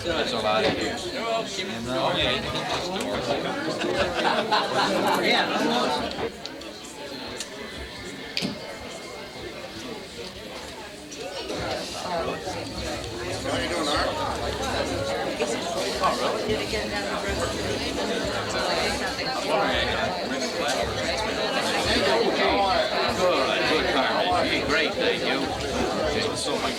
There's a lot of here. How you doing, Art? Oh, really? Did it get down the road? Good, Carmen. Hey, great, thank you. Okay, so much.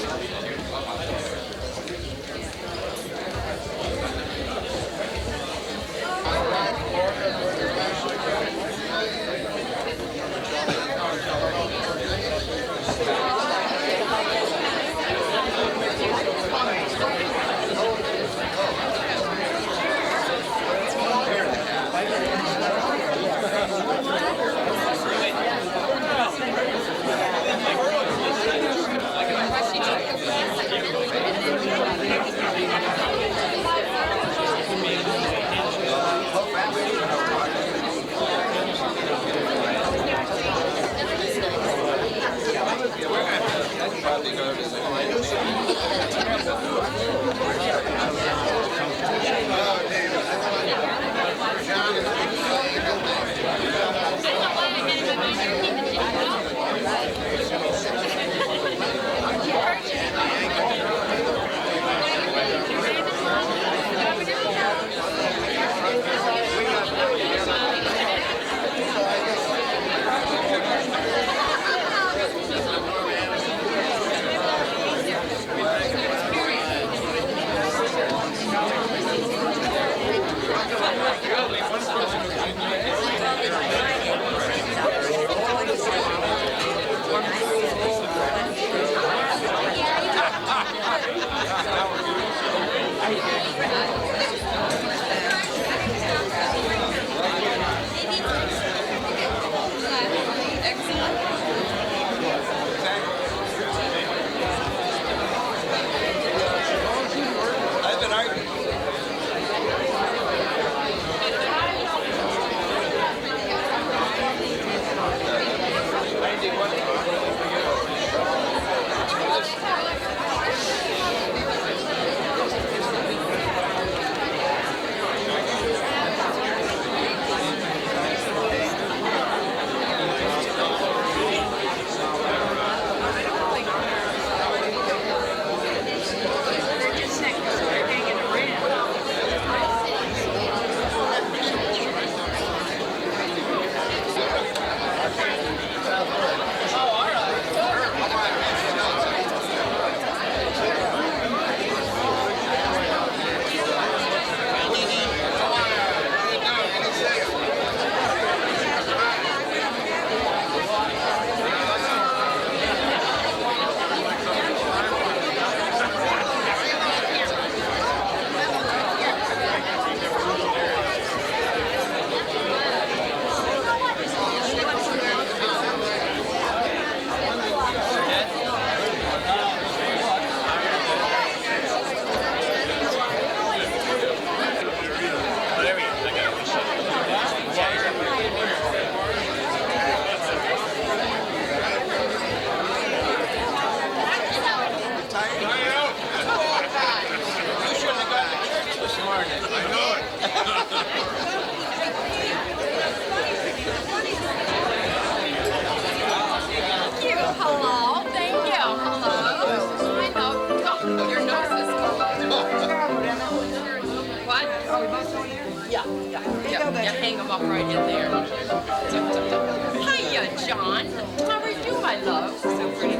Hang them up right in there. Hiya, John. How are you, my love? So pretty.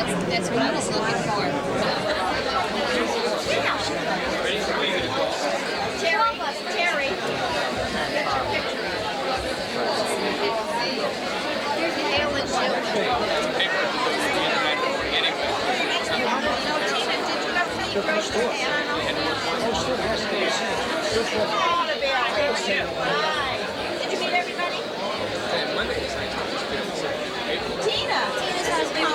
That's what I was looking for. Terry. Here's the Alan children. Did you meet everybody? Tina's husband.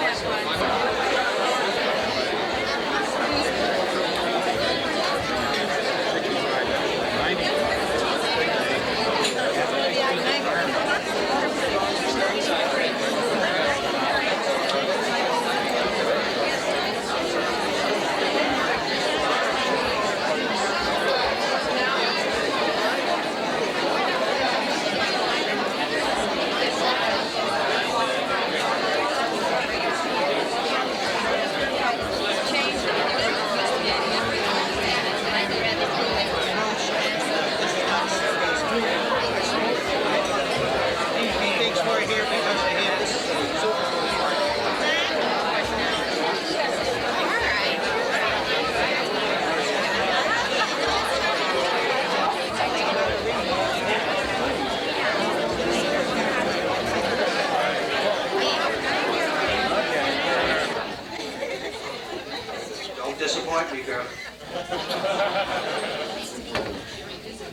Don't disappoint me, girl.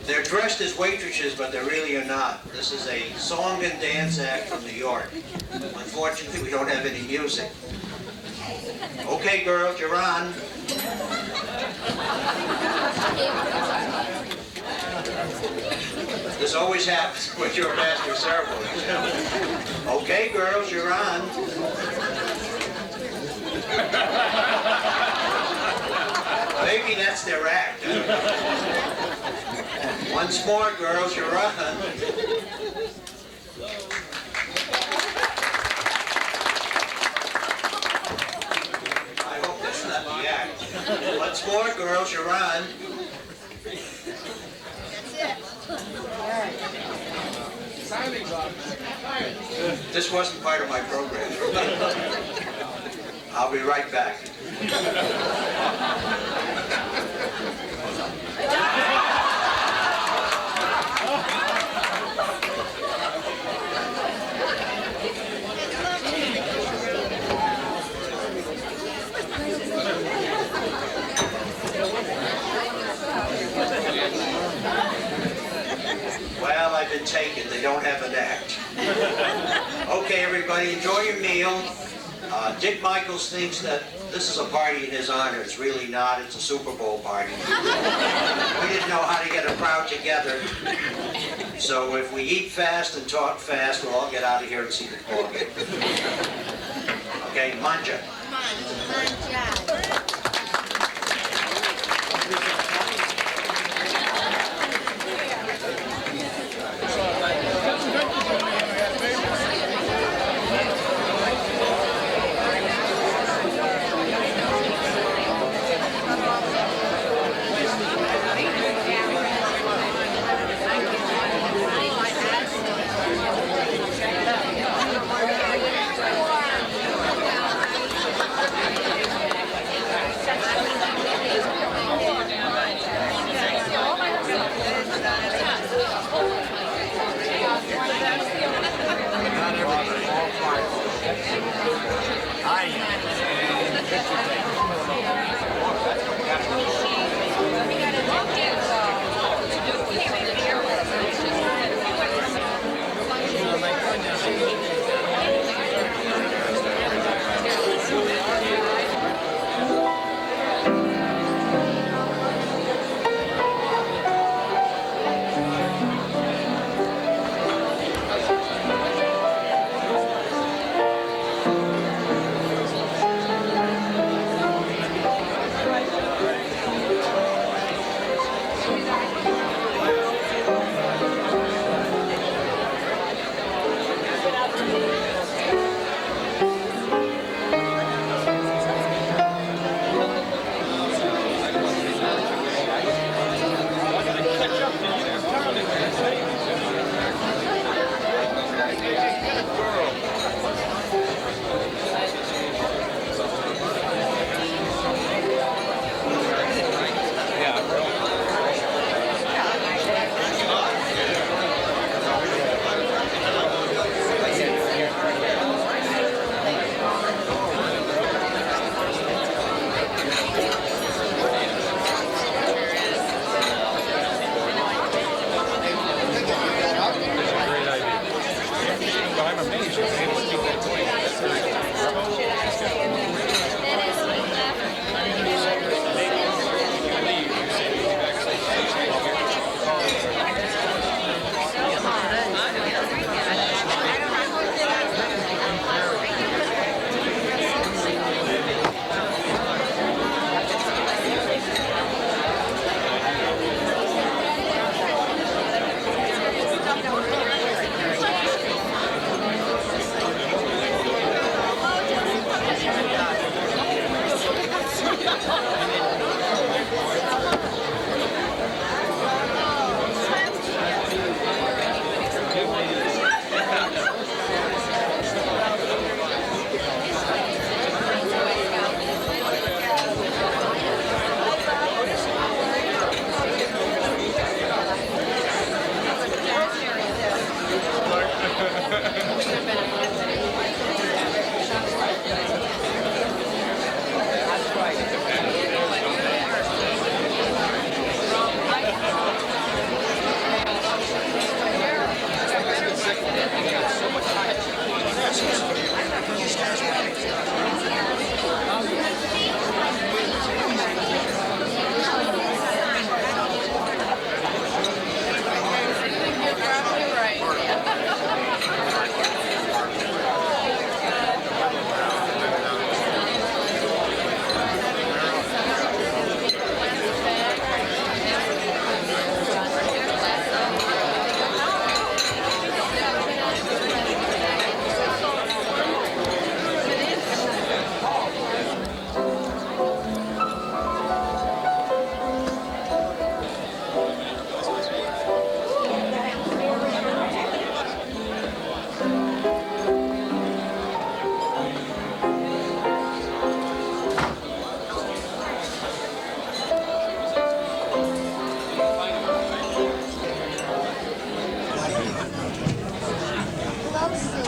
They're dressed as waitresses, but they really are not. This is a song and dance act from New York. Unfortunately, we don't have any music. Okay, girls, you're on. This always happens when you're a master ceremony. Okay, girls, you're on. Maybe that's their act. Once more, girls, you're on. I hope that's not the act. Once more, girls, you're on. This wasn't part of my program. I'll be right back. Well, I've been taken. They don't have an act. Okay, everybody, enjoy your meal. Dick Michaels thinks that this is a party in his honor. It's really not. It's a Super Bowl party. We didn't know how to get a crowd together. So if we eat fast and talk fast, we'll all get out of here and see the ball game. Okay, manja. Manja.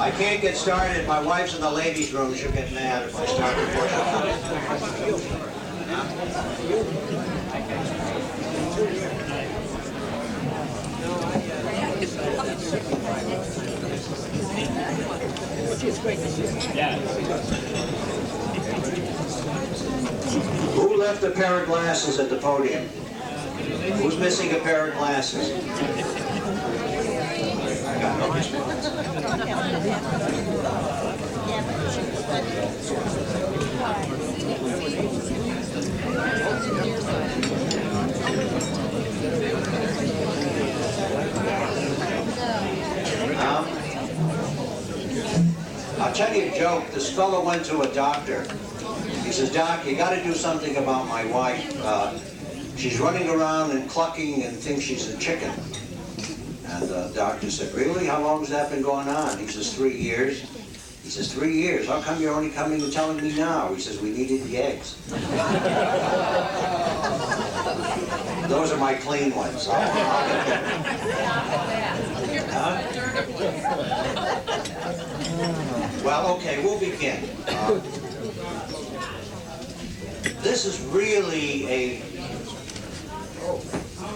I can't get started. My wife's in the ladies' room. She'll get mad if I start before she comes. Who left a pair of glasses at the podium? Who's missing a pair of glasses? I got no response. I'll tell you a joke. This fellow went to a doctor. He says, "Doc, you got to do something about my wife. She's running around and clucking and thinks she's a chicken." And the doctor said, "Really? How long has that been going on?" He says, 3 years. He says, 3 years? How come you're only coming and telling me now? He says, "We needed the eggs." Those are my clean ones. I'll get them. Huh? Well, okay, we'll begin. This is really a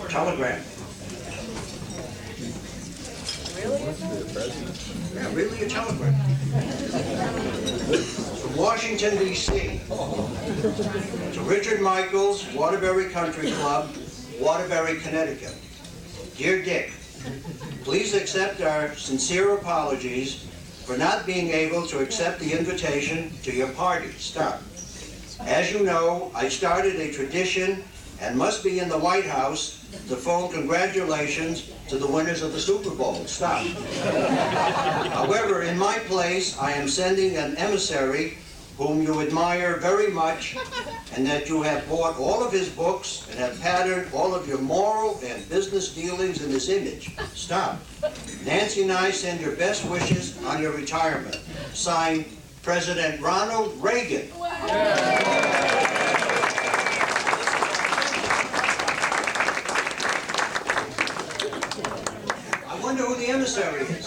telegram. Yeah, really a telegram. From Washington, D.C. to Richard Michaels, Waterbury Country Club, Waterbury, Connecticut. Dear Dick, please accept our sincere apologies for not being able to accept the invitation to your party. Stop. As you know, I started a tradition and must be in the White House to phone congratulations to the winners of the Super Bowl. Stop. However, in my place, I am sending an emissary whom you admire very much, and that you have bought all of his books and have patterned all of your moral and business dealings in his image. Stop. Nancy and I send your best wishes on your retirement. Signed, President Ronald Reagan. I wonder who the emissary is.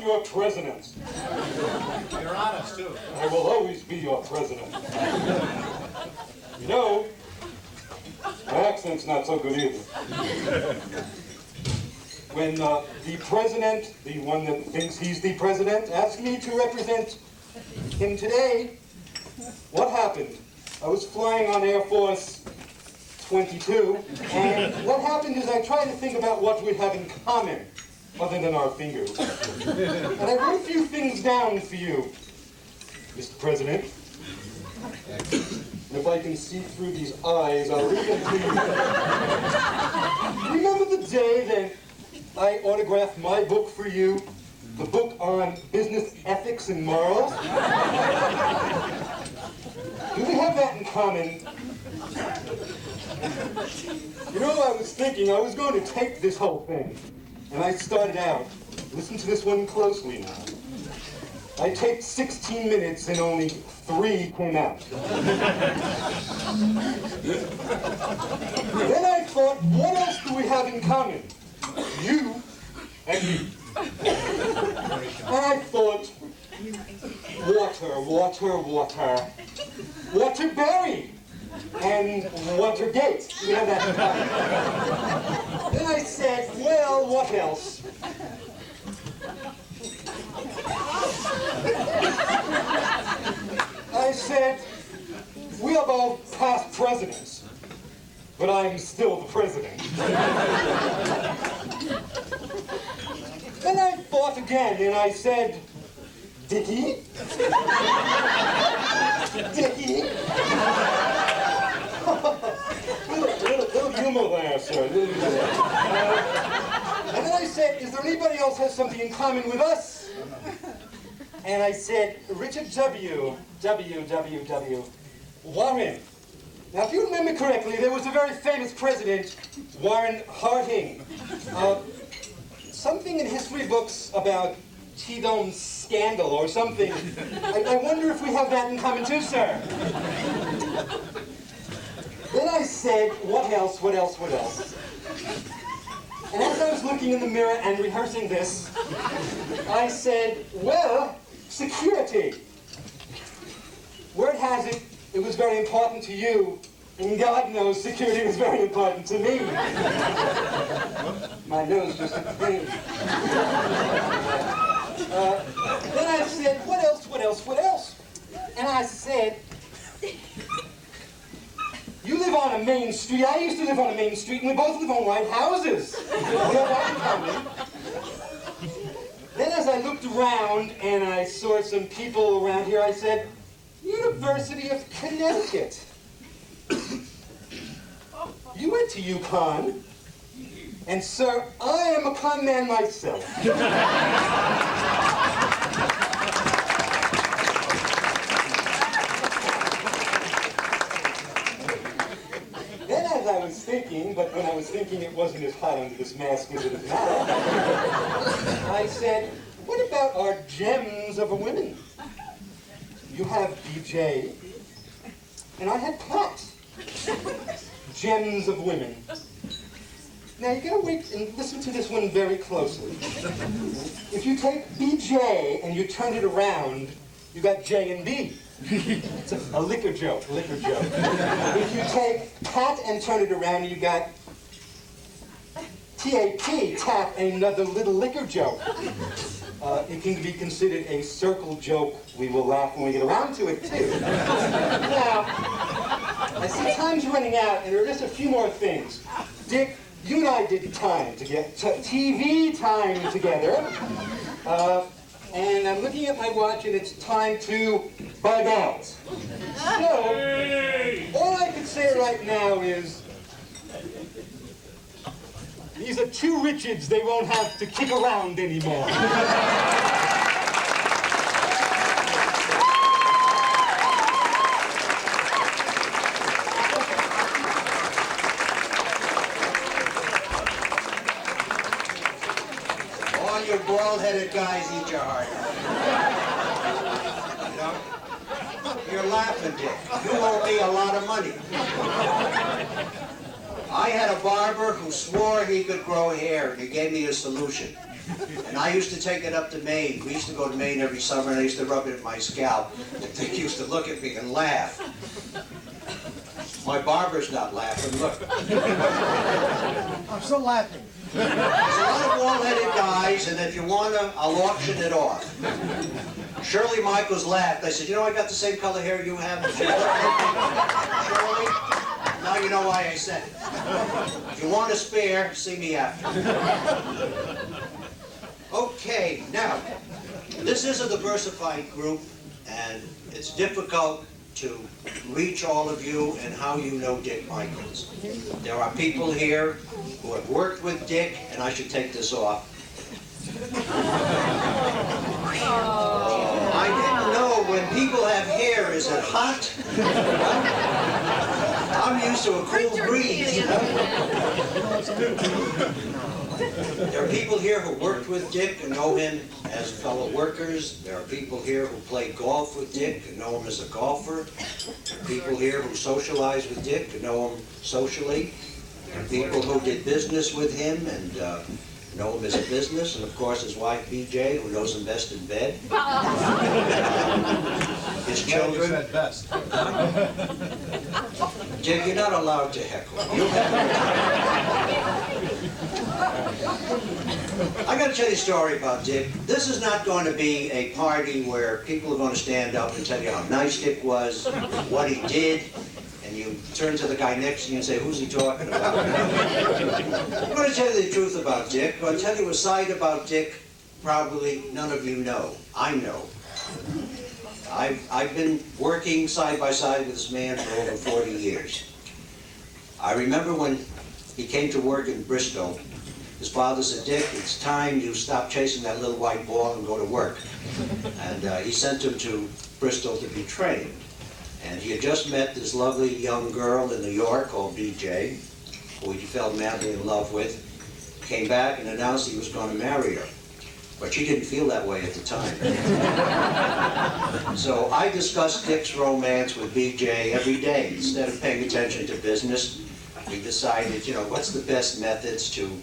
your president. You're honest, too. I will always be your president. You know, my accent's not so good either. When the president, the one that thinks he's the president, asked me to represent him today, what happened? I was flying on Air Force 22, and what happened is I tried to think about what we have in common, other than our fingers. And I wrote a few things down for you, Mr. President. And if I can see through these eyes, I'll read them to you. Remember the day that I autographed my book for you? The book on business ethics and morals? Do we have that in common? You know, I was thinking I was going to tape this whole thing. And I started out. Listen to this one closely now. I taped 16 minutes and only 3 came out. Then I thought, what else do we have in common? You and me. And I thought, water. Waterbury and Watergate. We have that in common. Then I said, well, what else? I said, we are both past presidents, but I'm still the president. Then I thought again, and I said, Dickie? Dickie? little humor there, sir. Little humor there. And then I said, is there anybody else has something in common with us? And I said, Richard W. Warren. Now, if you remember correctly, there was a very famous president, Warren Harding. Something in history books about T-Dome scandal or something. I wonder if we have that in common too, sir. Then I said, what else? And as I was looking in the mirror and rehearsing this, I said, well, security. Word has it, it was very important to you, and God knows security was very important to me. My nose just a pain. Then I said, what else? And I said, you live on a main street. I used to live on a main street, and we both live on white houses. We have that in common. Then as I looked around and I saw some people around here, I said, University of Connecticut. You went to UConn. And sir, I am a con man myself. Then as I was thinking, but when I was thinking it wasn't as hot under this mask as it is now, I said, what about our gems of a women? You have BJ, and I had Pat. Gems of women. Now you gotta wait and listen to this one very closely. If you take BJ and you turn it around, you got J and B. It's a liquor joke. If you take Pat and turn it around, you got TAP, tap, another little liquor joke. It can be considered a circle joke. We will laugh when we get around to it, too. Now, I see time's running out, and there are just a few more things. Dick, you and I did time to get TV time together. And I'm looking at my watch, and it's time to bug out. So, all I can say right now is, these are 2 Richards they won't have to kick around anymore. All you bald-headed guys eat your heart out. You know? You're laughing, Dick. You owe me a lot of money. I had a barber who swore he could grow hair, and he gave me a solution. And I used to take it up to Maine. We used to go to Maine every summer, and I used to rub it at my scalp. And they used to look at me and laugh. My barber's not laughing, look. I'm still laughing. There's a lot of bald-headed guys, and if you wanna, I'll auction it off. Shirley Michaels laughed. I said, you know, I got the same color hair you have. And she looked at me. Shirley, now you know why I said it. If you want a spare, see me after. Okay, now, this is a diversified group, and it's difficult to reach all of you and how you know Dick Michaels. There are people here who have worked with Dick, and I should take this off. I didn't know when people have hair, is it hot? I'm used to a cool breeze. There are people here who worked with Dick and know him as fellow workers. There are people here who play golf with Dick and know him as a golfer. There are people here who socialize with Dick and know him socially. There are people who did business with him and know him as a business. And of course his wife BJ, who knows him best in bed. His children. Said best. Dick, you're not allowed to heckle. You have I got to tell you a story about Dick. This is not going to be a party where people are going to stand up and tell you how nice Dick was, what he did, and you turn to the guy next to you and say, who's he talking about? I'm going to tell you the truth about Dick. I'm going to tell you a side about Dick probably none of you know. I know. I've been working side by side with this man for over 40 years. I remember when he came to work in Bristol, his father said, Dick, it's time you stop chasing that little white ball and go to work. And he sent him to Bristol to be trained. And he had just met this lovely young girl in New York called BJ, who he fell madly in love with. Came back and announced he was going to marry her. But she didn't feel that way at the time. So I discussed Dick's romance with BJ every day. Instead of paying attention to business, we decided, you know, what's the best methods to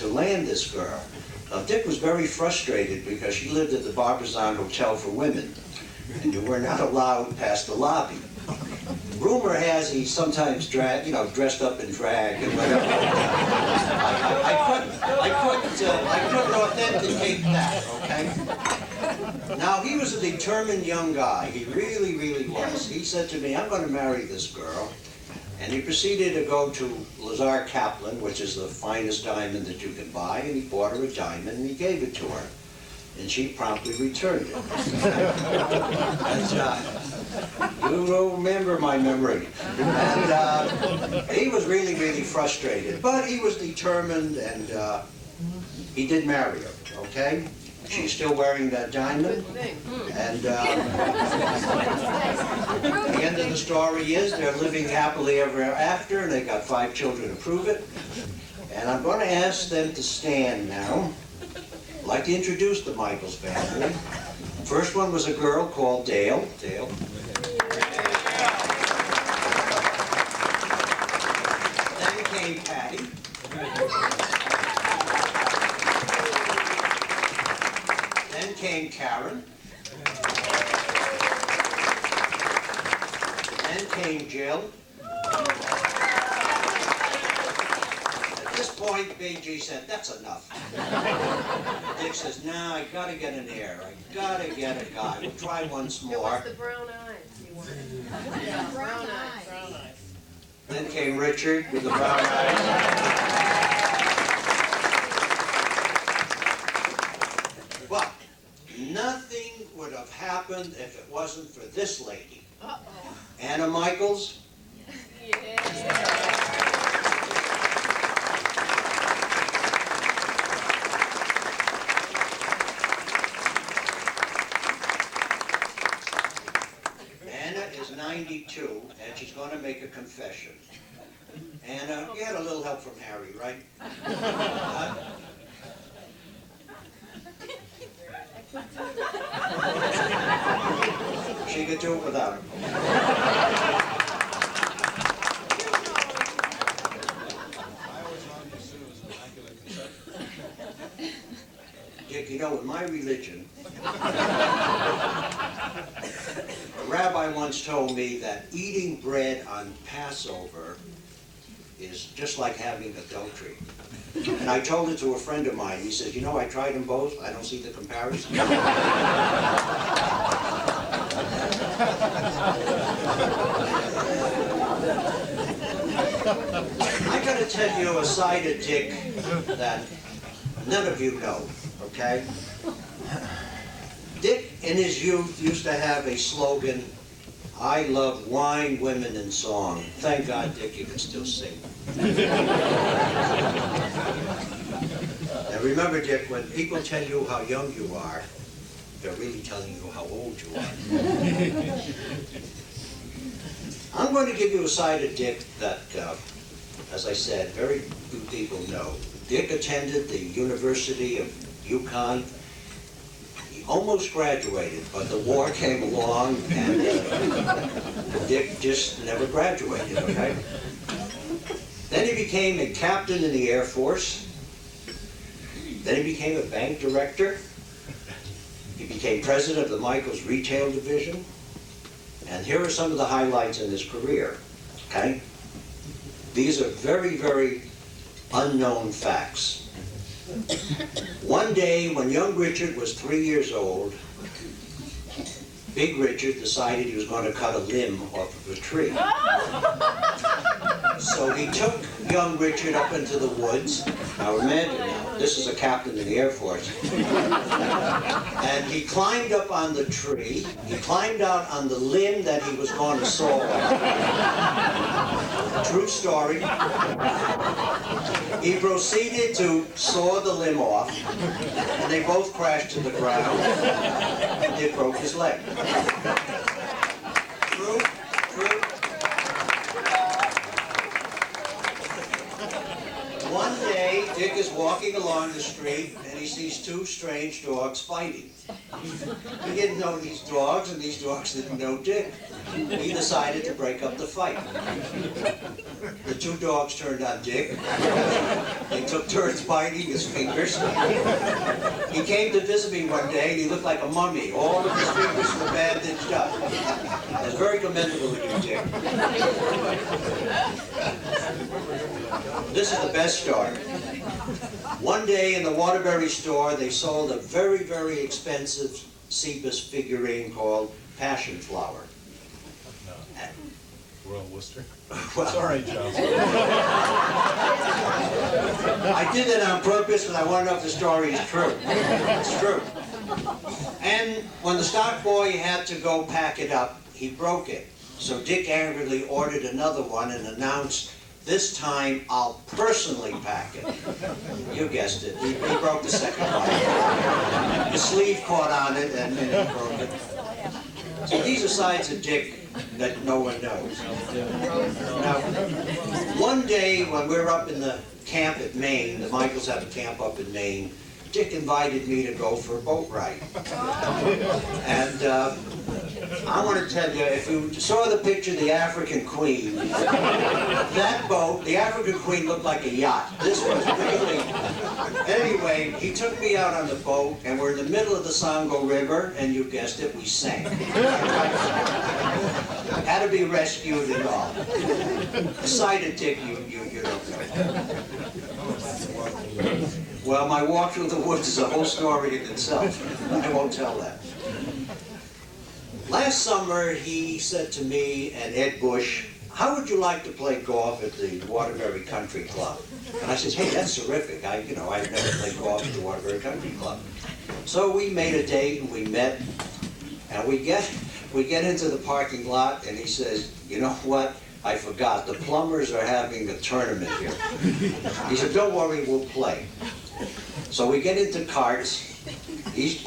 land this girl. Now, Dick was very frustrated because she lived at the Barbizon Hotel for Women, and you were not allowed past the lobby. Rumor has he sometimes dressed up in drag and whatever. I couldn't authenticate that, okay? Now, he was a determined young guy. He really, really was. He said to me, I'm going to marry this girl. And he proceeded to go to Lazar Kaplan, which is the finest diamond that you can buy, and he bought her a diamond and he gave it to her. And she promptly returned it. And, you remember my memory. And he was really, really frustrated, but he was determined, and he did marry her, okay? She's still wearing that diamond, and the end of the story is they're living happily ever after, and they got 5 children to prove it. And I'm going to ask them to stand now. I'd like to introduce the Michaels family. First one was a girl called Dale. Dale. Then came Patty. Then came Karen. Then came Jill. At this point, BG said, that's enough. Dick says, nah, I gotta get an heir. I gotta get a guy. We'll try once more. The brown eyes you wanted. Yeah, brown eyes. Brown eyes. Then came Richard with the brown eyes. But nothing would have happened if it wasn't for this lady. Anna Michaels. Anna is 92, and she's going to make a confession. Anna, you had a little help from Harry, right? She could do it without him. Dick, you know, in my religion, a rabbi once told me that eating bread on Passover is just like having adultery. And I told it to a friend of mine. He says, you know, I tried them both. I don't see the comparison. I gotta tell you a side of Dick that none of you know, okay? Dick, in his youth, used to have a slogan, I love wine, women, and song. Thank God, Dick, you can still sing. Now remember, Dick, when people tell you how young you are, they're really telling you how old you are. I'm going to give you a side of Dick that, as I said, very few people know. Dick attended the University of Yukon. He almost graduated, but the war came along and Dick just never graduated, okay? Then he became a captain in the Air Force. Then he became a bank director. He became president of the Michaels Retail Division. And here are some of the highlights in his career, okay? These are very, very unknown facts. One day, when young Richard was 3 years old, Big Richard decided he was going to cut a limb off of a tree. So he took young Richard up into the woods. Now imagine now, this is a captain in the Air Force. And he climbed up on the tree. He climbed out on the limb that he was going to saw off. True story. He proceeded to saw the limb off, and they both crashed to the ground, and Dick broke his leg. True, true. One day, Dick is walking along the street, and he sees two strange dogs fighting. He didn't know these dogs, and these dogs didn't know Dick. He decided to break up the fight. The two dogs turned on Dick. They took turns biting his fingers. He came to visit me one day, and he looked like a mummy. All of his fingers were bandaged up. That's very commendable of you, Dick. This is the best story. One day in the Waterbury store, they sold a very, very expensive Cephas figurine called Passion Flower. Royal Worcester? Well, Sorry, Joe. I did that on purpose because I want to know if the story is true. It's true. And when the stock boy had to go pack it up, he broke it. So Dick angrily ordered another one and announced, this time I'll personally pack it. You guessed it. He broke the second one. The sleeve caught on it and he broke it. So these are sides of Dick that no one knows. Now, one day when we were up in the camp at Maine, the Michaels have a camp up in Maine, Dick invited me to go for a boat ride. And I want to tell you, if you saw the picture of the African Queen, that boat, the African Queen looked like a yacht. This was really... Anyway, he took me out on the boat, and we're in the middle of the Songo River, and you guessed it, we sank. Had to be rescued and all. The side of Dick, you don't know. Well, my walk through the woods is a whole story in itself. I won't tell that. Last summer, he said to me and Ed Bush, how would you like to play golf at the Waterbury Country Club? And I said, hey, that's terrific. I've never played golf at the Waterbury Country Club. So we made a date and we met, and we get into the parking lot, and he says, you know what? I forgot. The plumbers are having a tournament here. He said, don't worry, we'll play. So we get into carts. He's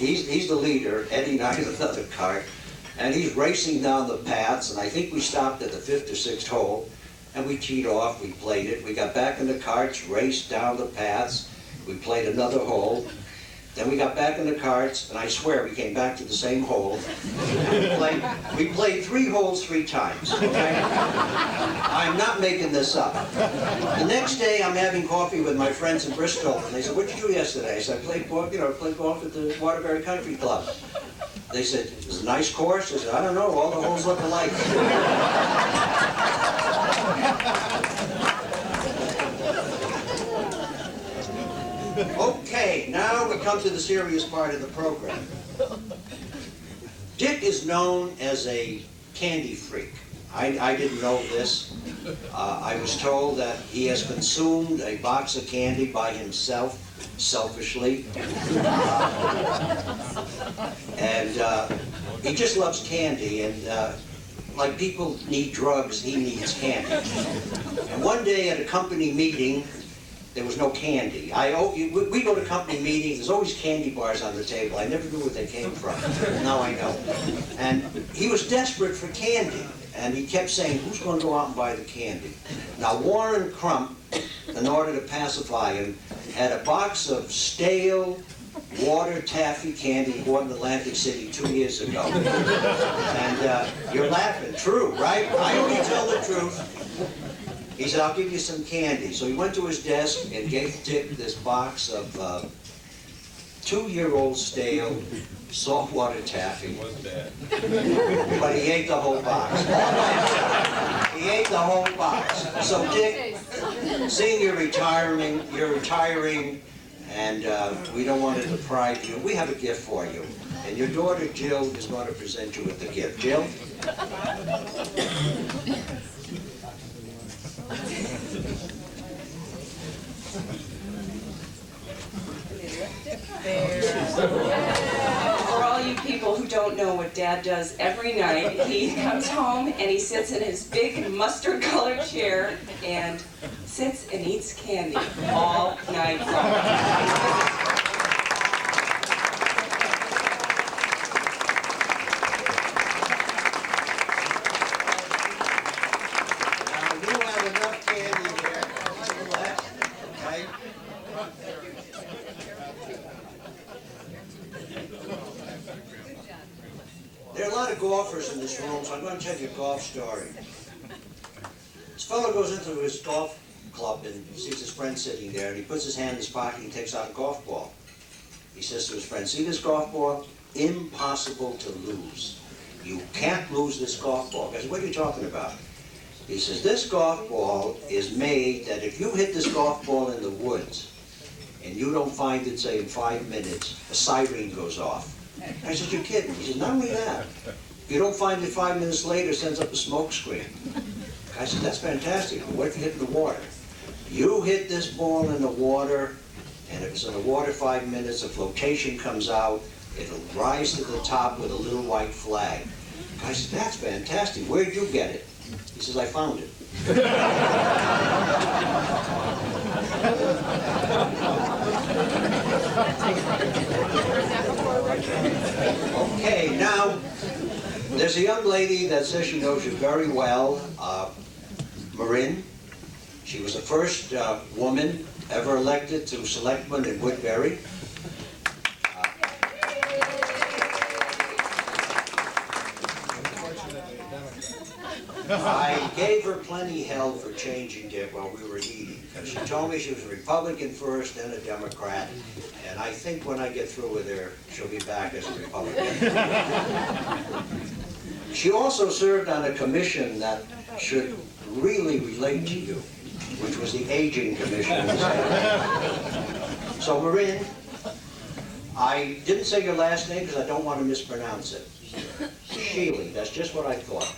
the leader. Eddie and I in another cart. And he's racing down the paths, and I think we stopped at the 5th or 6th hole, and we teed off, we played it. We got back in the carts, raced down the paths. We played another hole. Then we got back in the carts, and I swear we came back to the same hole. We played 3 holes 3 times, okay? I'm not making this up. The next day, I'm having coffee with my friends in Bristol, and they said, "What'd you do yesterday?" I said, "I played golf at the Waterbury Country Club." They said, "It was a nice course?" I said, "I don't know, all the holes look alike." Okay, now we come to the serious part of the program. Dick is known as a candy freak. I didn't know this. I was told that he has consumed a box of candy by himself, selfishly. And he just loves candy, and like people need drugs, he needs candy. And one day at a company meeting, there was no candy. We go to company meetings, there's always candy bars on the table. I never knew where they came from. Now I know. And he was desperate for candy. And he kept saying, "Who's going to go out and buy the candy?" Now Warren Crump, in order to pacify him, had a box of stale water taffy candy he bought in Atlantic City 2 years ago. And you're laughing, true, right? I only tell the truth. He said, "I'll give you some candy." So he went to his desk and gave Dick this box of 2-year-old stale saltwater taffy. It wasn't bad. But he ate the whole box. He ate the whole box. So Dick, seeing you're retiring, and we don't want to deprive you, we have a gift for you. And your daughter Jill is going to present you with the gift. Jill? For all you people who don't know what Dad does every night, he comes home and he sits in his big mustard-colored chair and sits and eats candy all night long. There are a lot of golfers in this room, so I'm going to tell you a golf story. This fellow goes into his golf club and sees his friend sitting there, and he puts his hand in his pocket and takes out a golf ball. He says to his friend, "See this golf ball? Impossible to lose. You can't lose this golf ball." I said, "What are you talking about?" He says, "This golf ball is made that if you hit this golf ball in the woods and you don't find it, say, in 5 minutes, a siren goes off." I said, "You're kidding." He says, "Not only that, if you don't find it 5 minutes later, it sends up a smoke screen." I said, "That's fantastic. But what if you hit it in the water? You hit this ball in the water, and if it's in the water 5 minutes, a flotation comes out, it'll rise to the top with a little white flag." I said, "That's fantastic. Where did you get it?" He says, "I found it." Okay, now, there's a young lady that says she knows you very well, Marin. She was the first woman ever elected to selectman in Woodbury. I gave her plenty hell for changing it while we were eating, because she told me she was a Republican first, then a Democrat, and I think when I get through with her, she'll be back as a Republican. She also served on a commission that should really relate to you, which was the Aging Commission. So Marin, I didn't say your last name because I don't want to mispronounce it. Sheely, that's just what I thought.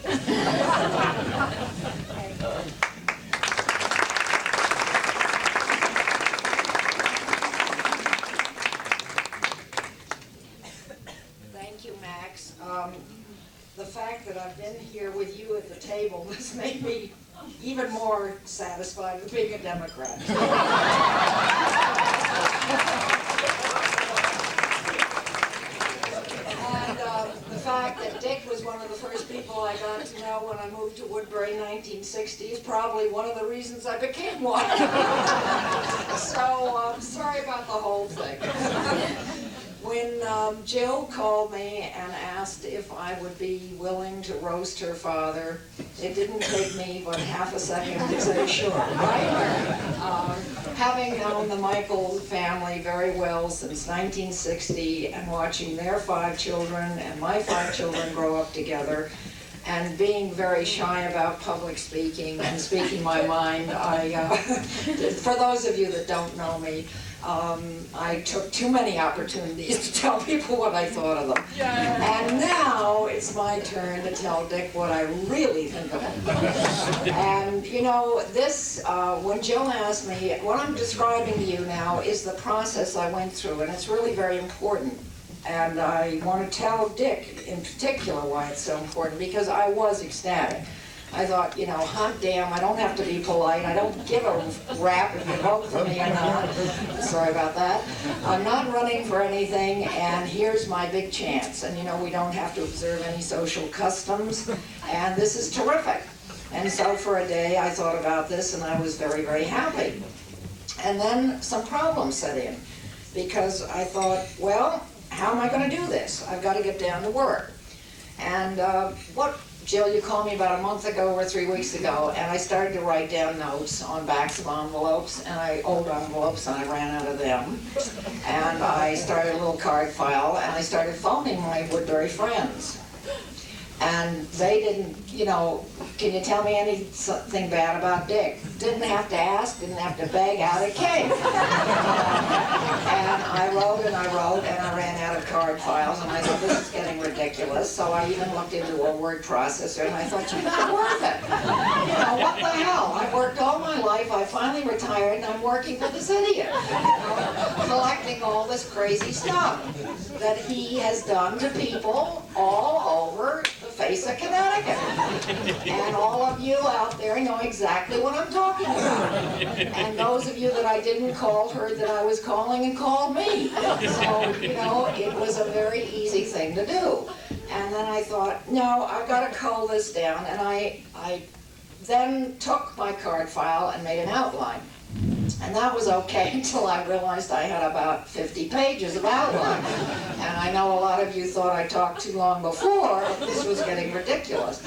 Thank you, Max. The fact that I've been here with you at the table has made me even more satisfied with being a Democrat. And the fact that Dick was one of the first people I got to know when I moved to Woodbury in 1960 is probably one of the reasons I became one. So sorry about the whole thing. Jill called me and asked if I would be willing to roast her father, it didn't take me but half a second to say sure, right? Having known the Michael family very well since 1960 and watching their 5 children and my 5 children grow up together, and being very shy about public speaking and speaking my mind, for those of you that don't know me, I took too many opportunities to tell people what I thought of them. And now it's my turn to tell Dick what I really think of him. And you know, this, when Jill asked me, what I'm describing to you now is the process I went through, and it's really very important. And I want to tell Dick in particular why it's so important, because I was ecstatic. I thought, you know, hot damn, I don't have to be polite. I don't give a rap if you vote for me or not. Sorry about that. I'm not running for anything, and here's my big chance. And you know, we don't have to observe any social customs, and this is terrific. And so for a day I thought about this, and I was very, very happy. And then some problems set in, because I thought, well, how am I going to do this? I've got to get down to work. And Jill, you called me about a month ago or 3 weeks ago, and I started to write down notes on backs of envelopes, and old envelopes, and I ran out of them. And I started a little card file, and I started phoning my Woodbury friends. And they didn't, you know, can you tell me anything bad about Dick? Didn't have to ask, didn't have to beg, out it came. And I wrote and I wrote, and I ran out of card files, and I thought, this is getting ridiculous. So I even looked into a word processor, and I thought, you're not worth it. You know, what the hell? I worked all my life, I finally retired, and I'm working for this idiot. Collecting all this crazy stuff that he has done to people all over the face of Connecticut. And all of you out there know exactly what I'm talking about. And those of you that I didn't call heard that I was calling and called me. So, you know, it was a very easy thing to do. And then I thought, no, I've got to cull this down. And I then took my card file and made an outline. And that was okay until I realized I had about 50 pages of outline. And I know a lot of you thought I talked too long before, but this was getting ridiculous.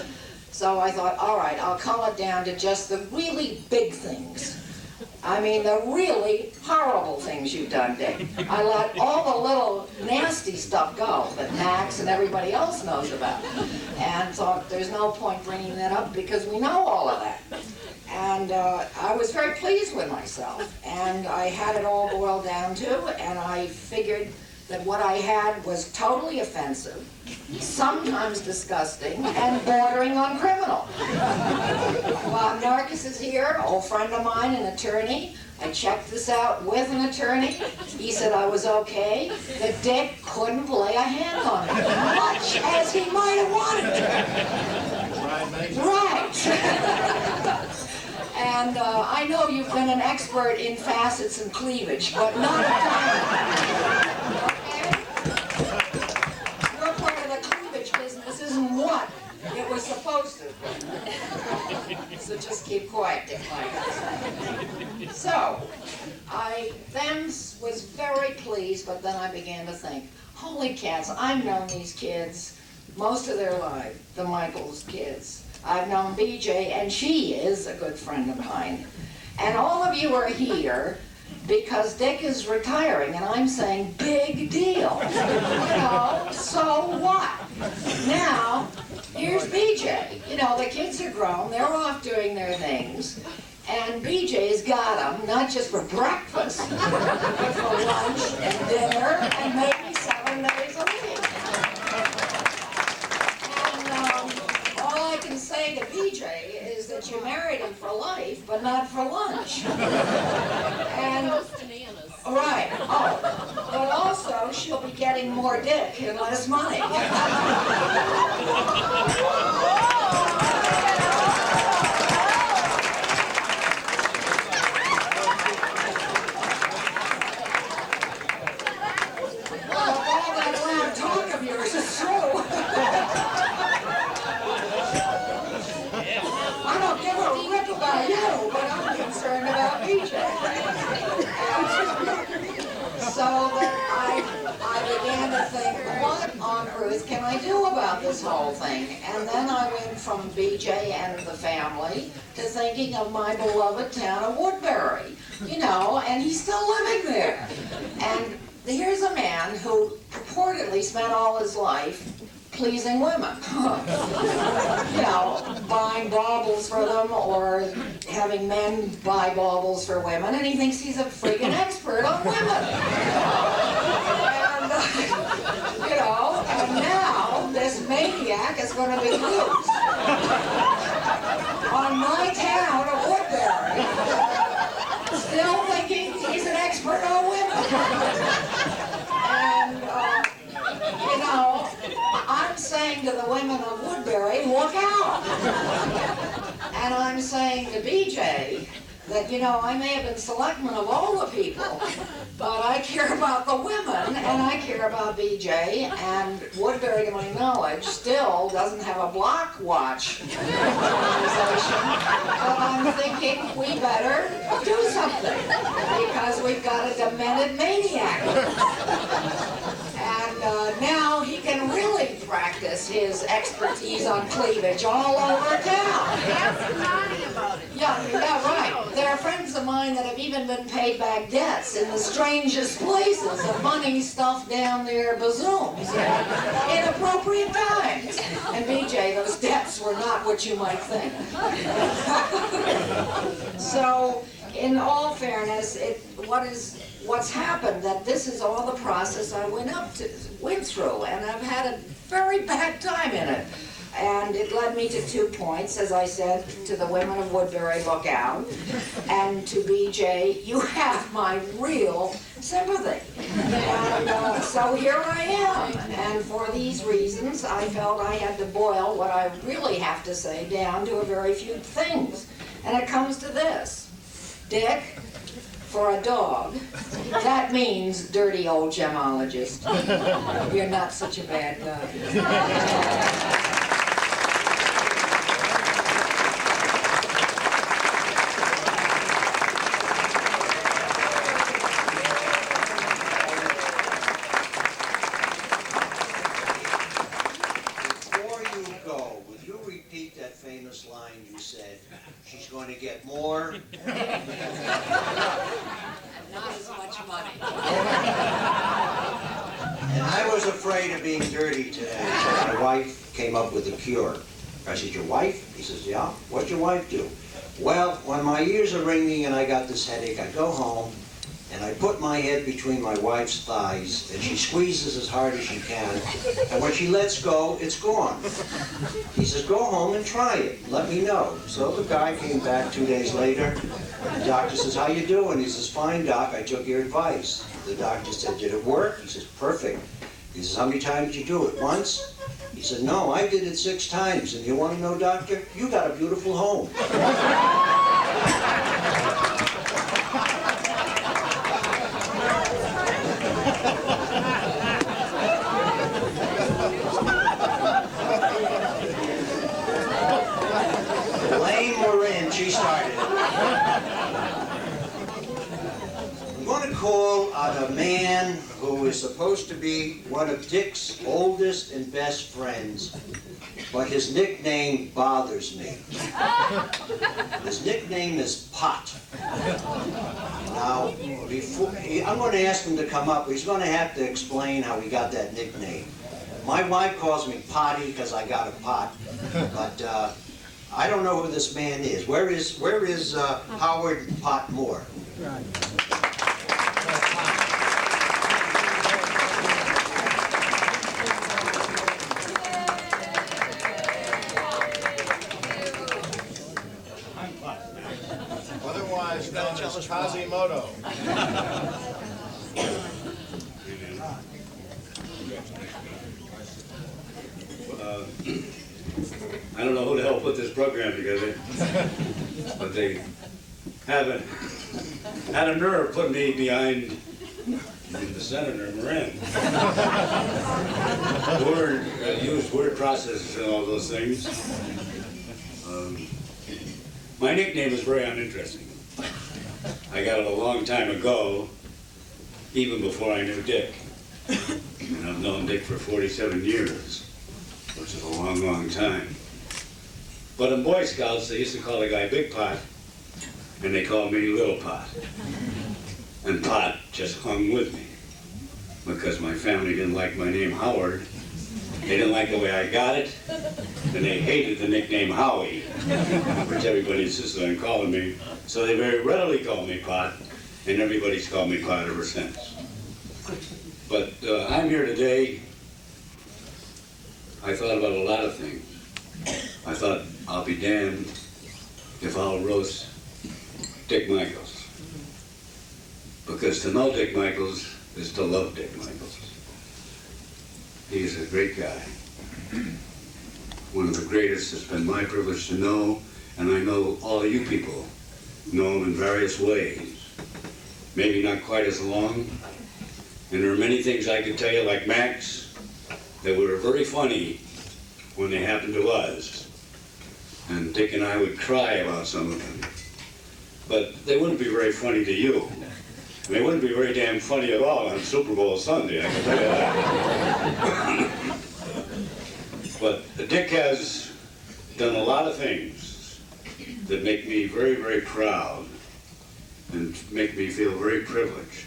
So I thought, all right, I'll cull it down to just the really big things. I mean, the really horrible things you've done, Dick. I let all the little nasty stuff go that Max and everybody else knows about. And thought there's no point bringing that up because we know all of that. And I was very pleased with myself, and I had it all boiled down to, and I figured that what I had was totally offensive, sometimes disgusting, and bordering on criminal. Well, Narcus is here, old friend of mine, an attorney. I checked this out with an attorney. He said I was okay, that Dick couldn't lay a hand on me, much as he might have wanted to. Right. And I know you've been an expert in facets and cleavage, but not a diamond. Okay? Your part of the cleavage business isn't what it was supposed to. So just keep quiet, Dick Michael. So, I then was very pleased, but then I began to think, holy cats, I've known these kids most of their life, the Michaels kids. I've known BJ, and she is a good friend of mine. And all of you are here because Dick is retiring, and I'm saying, big deal. You know, so what? Now, here's BJ. You know, the kids are grown, they're off doing their things, and BJ's got them, not just for breakfast, but for lunch and dinner, and maybe 7 days a week. I can say to BJ is that you married him for life, but not for lunch. And right. Oh, but also she'll be getting more dick and less money. Well, all that loud talk of yours is true. I don't give a rip about you, but I'm concerned about BJ. So that I began to think, on earth can I do about this whole thing? And then I went from BJ and the family to thinking of my beloved town of Woodbury, you know, and he's still living there. And here's a man who purportedly spent all his life pleasing women. You know, buying baubles for them or having men buy baubles for women, and he thinks he's a freaking expert on women. And, you know, and now this maniac is going to be loose on my town of Woodbury, still thinking he's an expert on women. And, you know, I'm saying to the women of Woodbury, look out. And I'm saying to BJ that, you know, I may have been selectman of all the people, but I care about the women, and I care about BJ, and Woodbury, to my knowledge, still doesn't have a block watch organization, but I'm thinking we better do something, because we've got a demented maniac. And now he can really practice his expertise on cleavage all over town. Ask Connie about it. Yeah, right. There are friends of mine that have even been paid back debts in the strangest places of money stuffed down their bazooms at inappropriate times. And BJ, those debts were not what you might think. So, in all fairness, what's happened, that this is all the process I went through, and I've had a very bad time in it. And it led me to 2 points, as I said, to the women of Woodbury, look out, and to BJ, you have my real sympathy. And so here I am, and for these reasons, I felt I had to boil what I really have to say down to a very few things. And it comes to this. Dick, for a dog, that means dirty old gemologist. You're not such a bad guy. Line you said, she's going to get more. Not as much money. And I was afraid of being dirty today, so my wife came up with a cure. I said, your wife? He says, yeah. What'd your wife do? Well, when my ears are ringing and I got this headache, I go home and I put my head between my wife's thighs and she squeezes as hard as she can, and when she lets go, it's gone. He says, go home and try it. Let me know. So the guy came back 2 days later. The doctor says, how you doing? He says, fine, doc, I took your advice. The doctor said, did it work? He says, perfect. He says, how many times did you do it? Once? He said, no, I did it 6 times. And you want to know, doctor? You got a beautiful home. She started it. I'm going to call on a man who is supposed to be one of Dick's oldest and best friends, but his nickname bothers me. His nickname is Pot. Now, I'm going to ask him to come up. He's going to have to explain how he got that nickname. My wife calls me Potty because I got a pot, but I don't know who this man is. Where is Howard Pot Moore? Right. I'm Pot. Otherwise known as Quasimodo. I don't know who the hell put this program together, but they had a nerve putting me behind the Senator Moran. Used word processors and all those things. My nickname is very uninteresting. I got it a long time ago, even before I knew Dick. And I'm known Dick for 47 years, which is a long, long time. But in Boy Scouts, they used to call the guy Big Pot, and they called me Little Pot. And Pot just hung with me, because my family didn't like my name Howard. They didn't like the way I got it, and they hated the nickname Howie, which everybody insisted on calling me. So they very readily called me Pot, and everybody's called me Pot ever since. But I'm here today. I thought about a lot of things. I thought, I'll be damned if I'll roast Dick Michaels. Because to know Dick Michaels is to love Dick Michaels. He's a great guy. One of the greatest it's been my privilege to know, and I know all of you people know him in various ways. Maybe not quite as long. And there are many things I could tell you, like Max, that were very funny when they happened to us. And Dick and I would cry about some of them. But they wouldn't be very funny to you. And they wouldn't be very damn funny at all on Super Bowl Sunday, I can tell you that. But Dick has done a lot of things that make me very, very proud and make me feel very privileged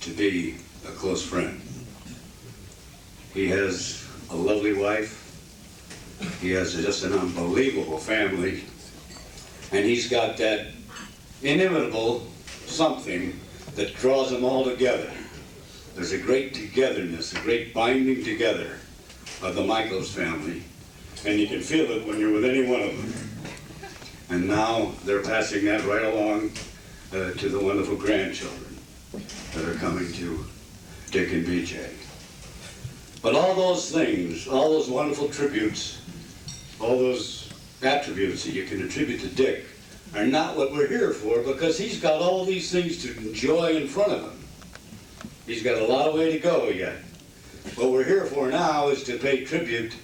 to be a close friend. He has a lovely wife. He has just an unbelievable family. And he's got that inimitable something that draws them all together. There's a great togetherness, a great binding together of the Michaels family. And you can feel it when you're with any one of them. And now they're passing that right along to the wonderful grandchildren that are coming to Dick and BJ. But all those things, all those wonderful tributes, all those attributes that you can attribute to Dick are not what we're here for, because he's got all these things to enjoy in front of him. He's got a lot of way to go yet. What we're here for now is to pay tribute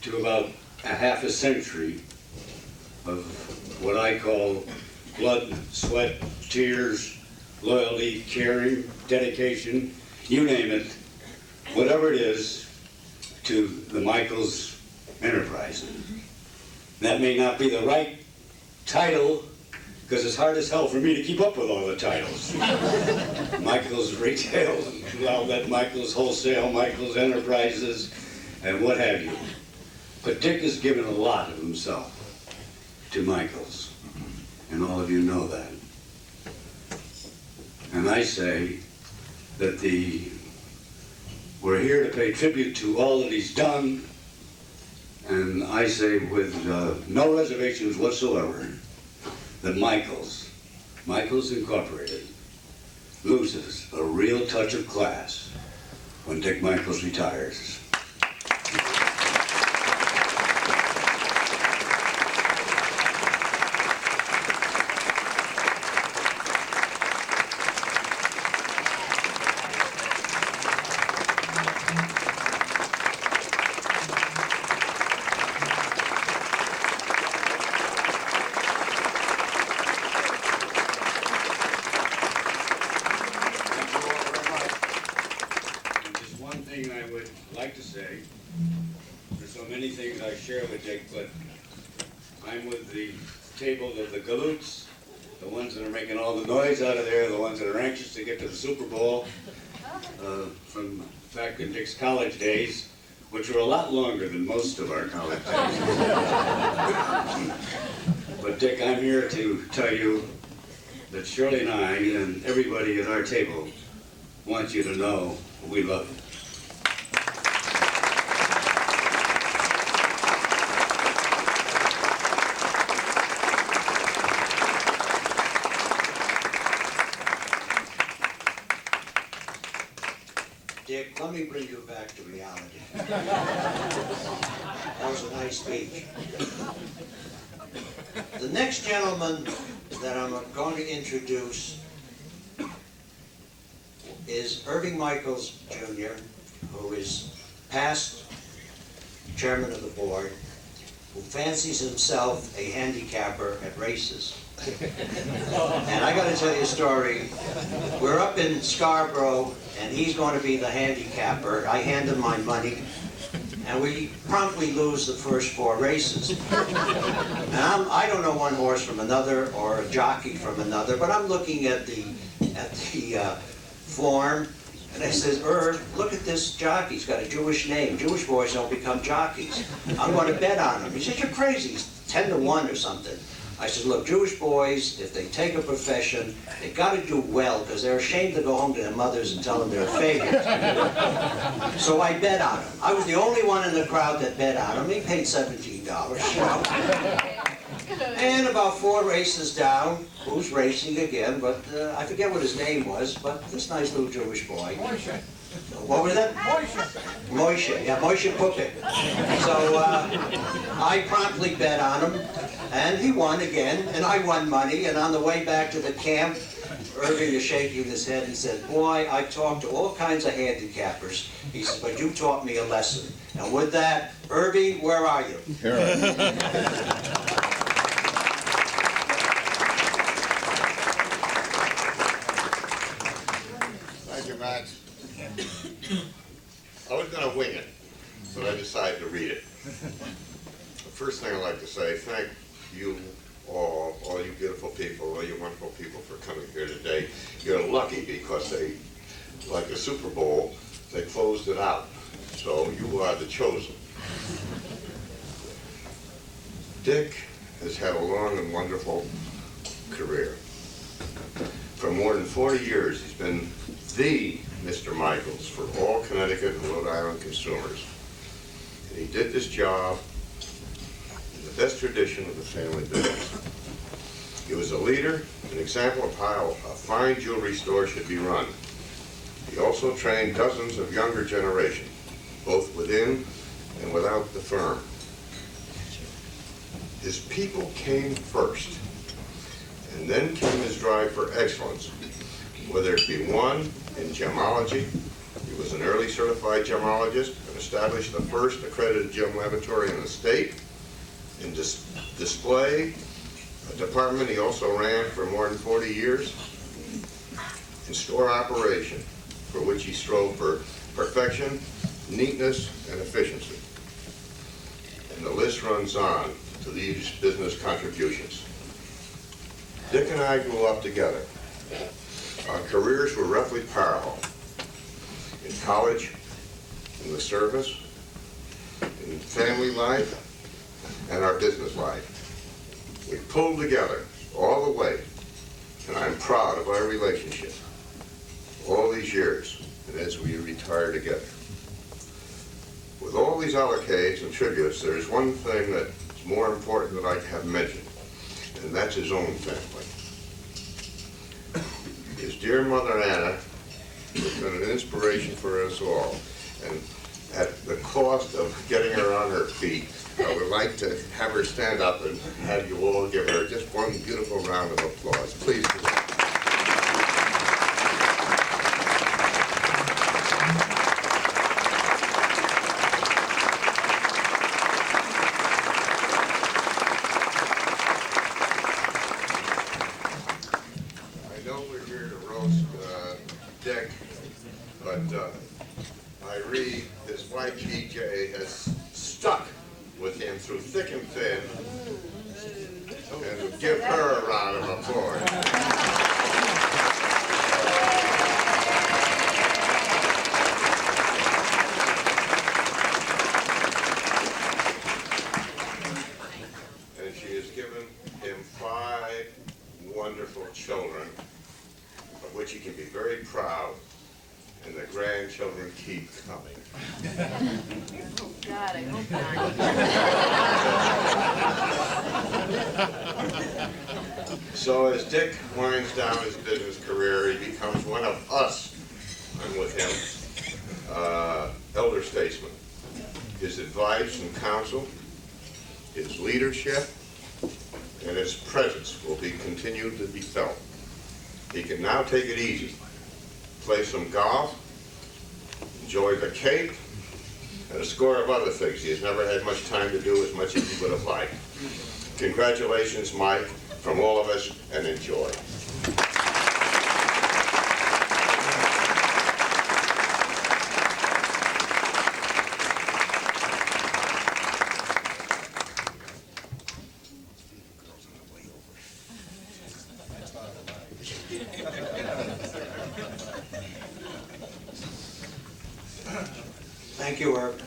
to about a half a century of what I call blood, sweat, tears, loyalty, caring, dedication, you name it, whatever it is, to the Michaels enterprise. That may not be the right title, because it's hard as hell for me to keep up with all the titles. Michaels Retail, Outlet, Michaels Wholesale, Michaels Enterprises, and what have you. But Dick has given a lot of himself to Michaels, and all of you know that. And I say that we're here to pay tribute to all that he's done, and I say with no reservations whatsoever that Michaels Incorporated, loses a real touch of class when Dick Michaels retires. But I'm with the table of the galoots, the ones that are making all the noise out of there, the ones that are anxious to get to the Super Bowl, from back in Dick's college days, which were a lot longer than most of our college days. But Dick, I'm here to tell you that Shirley and I and everybody at our table want you to know we love you. Dick, let me bring you back to reality. That was a nice speech. The next gentleman that I'm going to introduce is Irving Michaels, Jr., who is past chairman of the board, who fancies himself a handicapper at races. And I gotta tell you a story. We're up in Scarborough, and he's going to be the handicapper. I hand him my money, and we promptly lose the first 4 races. And I don't know one horse from another or a jockey from another, but I'm looking at the form, and I says, Irv, look at this jockey. He's got a Jewish name. Jewish boys don't become jockeys. I'm going to bet on him. He said, you're crazy. He's 10-1 or something. I said, look, Jewish boys, if they take a profession, they got to do well, because they're ashamed to go home to their mothers and tell them they're failures. So I bet on him. I was the only one in the crowd that bet on him. He paid $17, you know. And about 4 races down, who's racing again, but I forget what his name was, but this nice little Jewish boy. Moshe. What was that? Moshe. Moshe, yeah, Moshe Puppet. So I promptly bet on him, and he won again, and I won money, and on the way back to the camp, Irving is shaking his head. He said, boy, I talked to all kinds of handicappers. He said, but you taught me a lesson. And with that, Irving, where are you? Here I am. Thank you, Max. I was going to wing it, but I decided to read it. The first thing I'd like to say, thank you all you beautiful people, all you wonderful people for coming here today. You're lucky because they, like the Super Bowl, they closed it out. So you are the chosen. Dick has had a long and wonderful career. For more than 40 years, he's been the Mr. Michaels for all Connecticut and Rhode Island consumers. And he did this job in the best tradition of the family business. He was a leader, an example of how a fine jewelry store should be run. He also trained dozens of younger generation, both within and without the firm. His people came first, and then came his drive for excellence, whether it be one in gemology. He was an early certified gemologist and established the first accredited gem laboratory in the state. In display, a department he also ran for more than 40 years. In store operation, for which he strove for perfection, neatness, and efficiency. And the list runs on to these business contributions. Dick and I grew up together. Our careers were roughly parallel. In college, in the service, in family life, and our business life. We pulled together all the way, and I'm proud of our relationship all these years, and as we retire together. With all these allocates and tributes, there's one thing that's more important that I have mentioned, and that's his own family. His dear mother, Anna, has been an inspiration for us all, and at the cost of getting her on her feet, I would like to have her stand up and have you all give her just one beautiful round of applause. Please do. I know we're here to roast Dick, but Irene, his wife PJ, has stuck with him through thick and thin, and give her a round of applause. And she has given him 5 wonderful children, of which he can be very proud, and the grandchildren keep coming. Oh, God, I hope not. So as Dick winds down his business career, he becomes one of us, I'm with him, elder statesman. His advice and counsel, his leadership, and his presence will be continued to be felt. He can now take it easy, play some golf, enjoy the Cape, and a score of other things he has never had much time to do as much as he would have liked. Congratulations, Mike, from all of us, and enjoy. Thank you, Herb.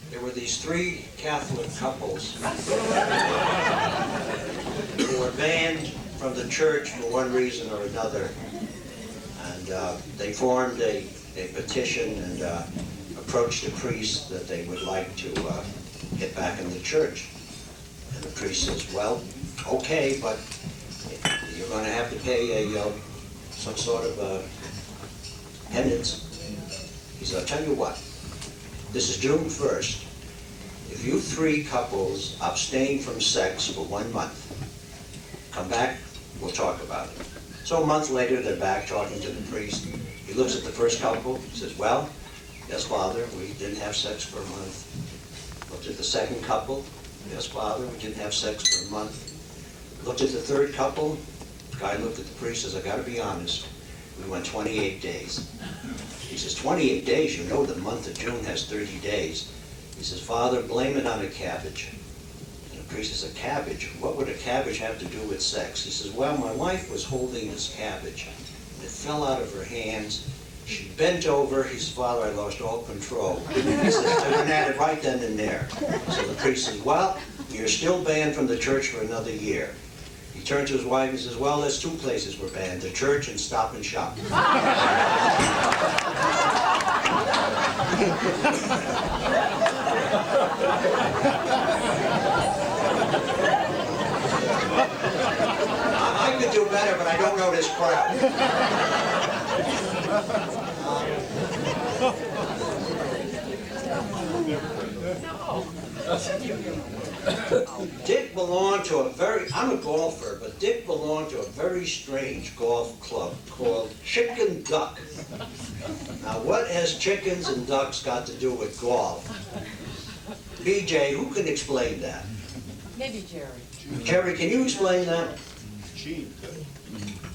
There were these three Catholic couples who were banned from the church for one reason or another. And they formed a petition and approached the priest that they would like to get back in the church. And the priest says, well, okay, but you're going to have to pay some sort of penance. He said, I'll tell you what, this is June 1st. If you three couples abstain from sex for 1 month, come back, we'll talk about it. So a month later, they're back talking to the priest. He looks at the first couple, says, well, yes, Father, we didn't have sex for a month. Looked at the second couple, yes, Father, we didn't have sex for a month. Looked at the third couple, the guy looked at the priest, says, I gotta be honest, we went 28 days. He says, 28 days? You know the month of June has 30 days. He says, Father, blame it on a cabbage. And the priest says, a cabbage? What would a cabbage have to do with sex? He says, well, my wife was holding this cabbage. It fell out of her hands. She bent over. He says, Father, I lost all control. He says, I went at it right then and there. So the priest says, well, you're still banned from the church for another year. He turned to his wife and says, well, there's two places we're banned, the church and Stop and Shop. I could do better, but I don't know this crowd. Dick belonged to I'm a golfer, but Dick belonged to a very strange golf club called Chicken Duck. Now, what has chickens and ducks got to do with golf? BJ, who can explain that? Maybe Jerry. Jerry, can you explain that? Gene.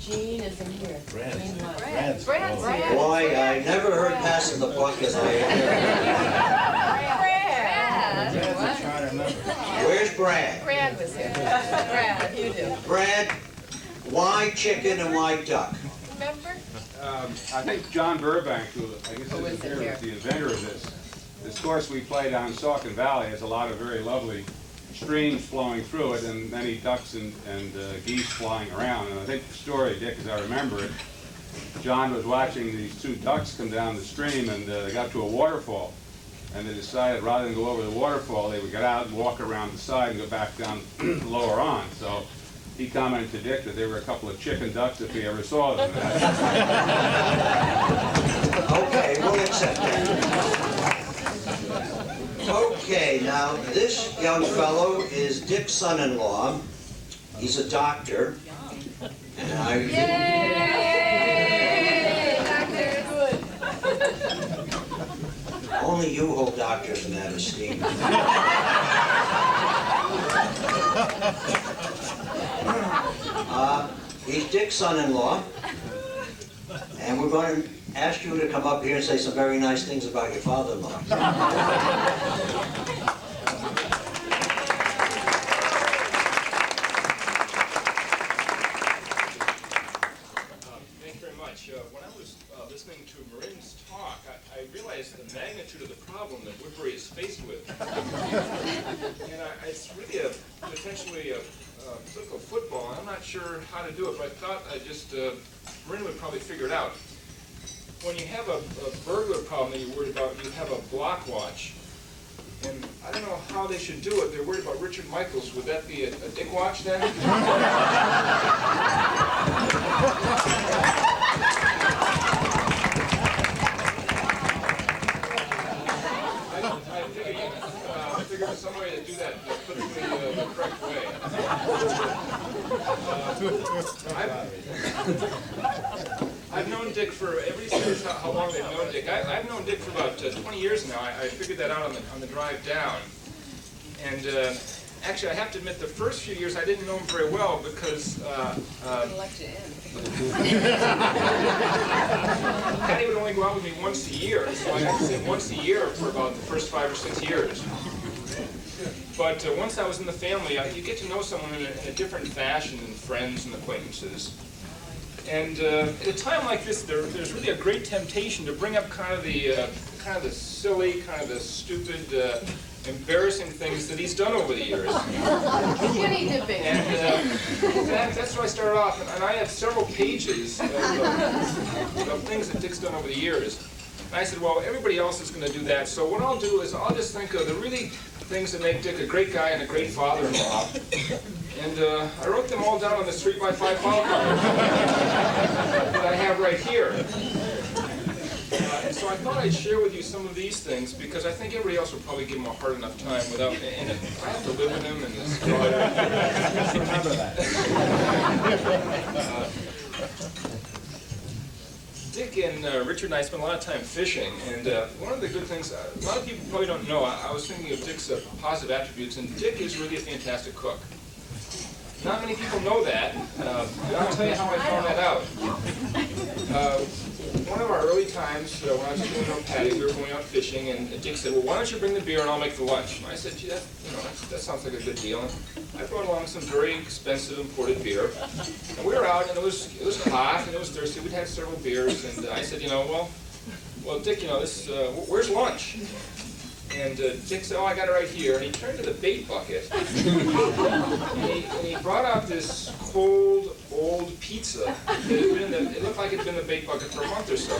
Gene is in here. Brad. Gene left. Brad's Brad's gone. here. Boy, I never heard passing the buck as I Brad. Brad's trying to remember. Where's Brad? Brad was here. Brad, you do. Brad, why chicken and why duck? Remember? I think John Burbank, who I guess Who is is it here, here? was the inventor of this. This course we play down Saucon Valley has a lot of very lovely streams flowing through it and many ducks and geese flying around. And I think the story, Dick, as I remember it, John was watching these two ducks come down the stream and they got to a waterfall. And they decided rather than go over the waterfall, they would get out and walk around the side and go back down lower on. So he commented to Dick that they were a couple of chicken ducks if he ever saw them. Okay, we'll accept that. Okay, now this young fellow is Dick's son-in-law. He's a doctor. And only you hold doctors in that esteem. He's Dick's son-in-law, and we're going to ask you to come up here and say some very nice things about your father-in-law. Thank you very much. When I was listening to Marin's talk, I realized the magnitude of the problem that Woodbury is faced with. And it's really potentially a political football. I'm not sure how to do it, but I thought Marin would probably figure it out. When you have a burglar problem that you're worried about, you have a block watch. And I don't know how they should do it. They're worried about Richard Michaels. Would that be a dick watch then? I figured some way to do that politically the correct way. I've known Dick for, everybody says how long they've known Dick. I've known Dick for about 20 years now. I figured that out on the drive down. And actually, I have to admit, the first few years I didn't know him very well because Let you in. Patty would only go out with me once a year, so I got to see him once a year for about the first 5 or 6 years. But once I was in the family, you get to know someone in a different fashion than friends and acquaintances. And at a time like this, there's really a great temptation to bring up kind of the silly, kind of the stupid, embarrassing things that he's done over the years. Skinny dipping. And that's where I started off. And I have several pages of things that Dick's done over the years. And I said, well, everybody else is going to do that. So what I'll do is I'll just think of the really things that make Dick a great guy and a great father-in-law. And I wrote them all down on this 3x5 file card that I have right here. And so I thought I'd share with you some of these things because I think everybody else would probably give him a hard enough time without. And I have to live with him and this. Remember that. Dick and Richard and I spent a lot of time fishing, and one of the good things, a lot of people probably don't know, I was thinking of Dick's positive attributes, and Dick is really a fantastic cook. Not many people know that, and I'll tell you how I found that out. One of our early times, when I was doing on Patty, we were going out fishing, and Dick said, well, why don't you bring the beer and I'll make the lunch? And I said, gee, that sounds like a good deal. And I brought along some very expensive imported beer. And we were out, and it was hot, and it was thirsty. We'd had several beers, and I said, well, Dick, where's lunch? And Dick said, oh, I got it right here. And he turned to the bait bucket, and he brought out this cold, old pizza. It looked like it had been in the bait bucket for a month or so.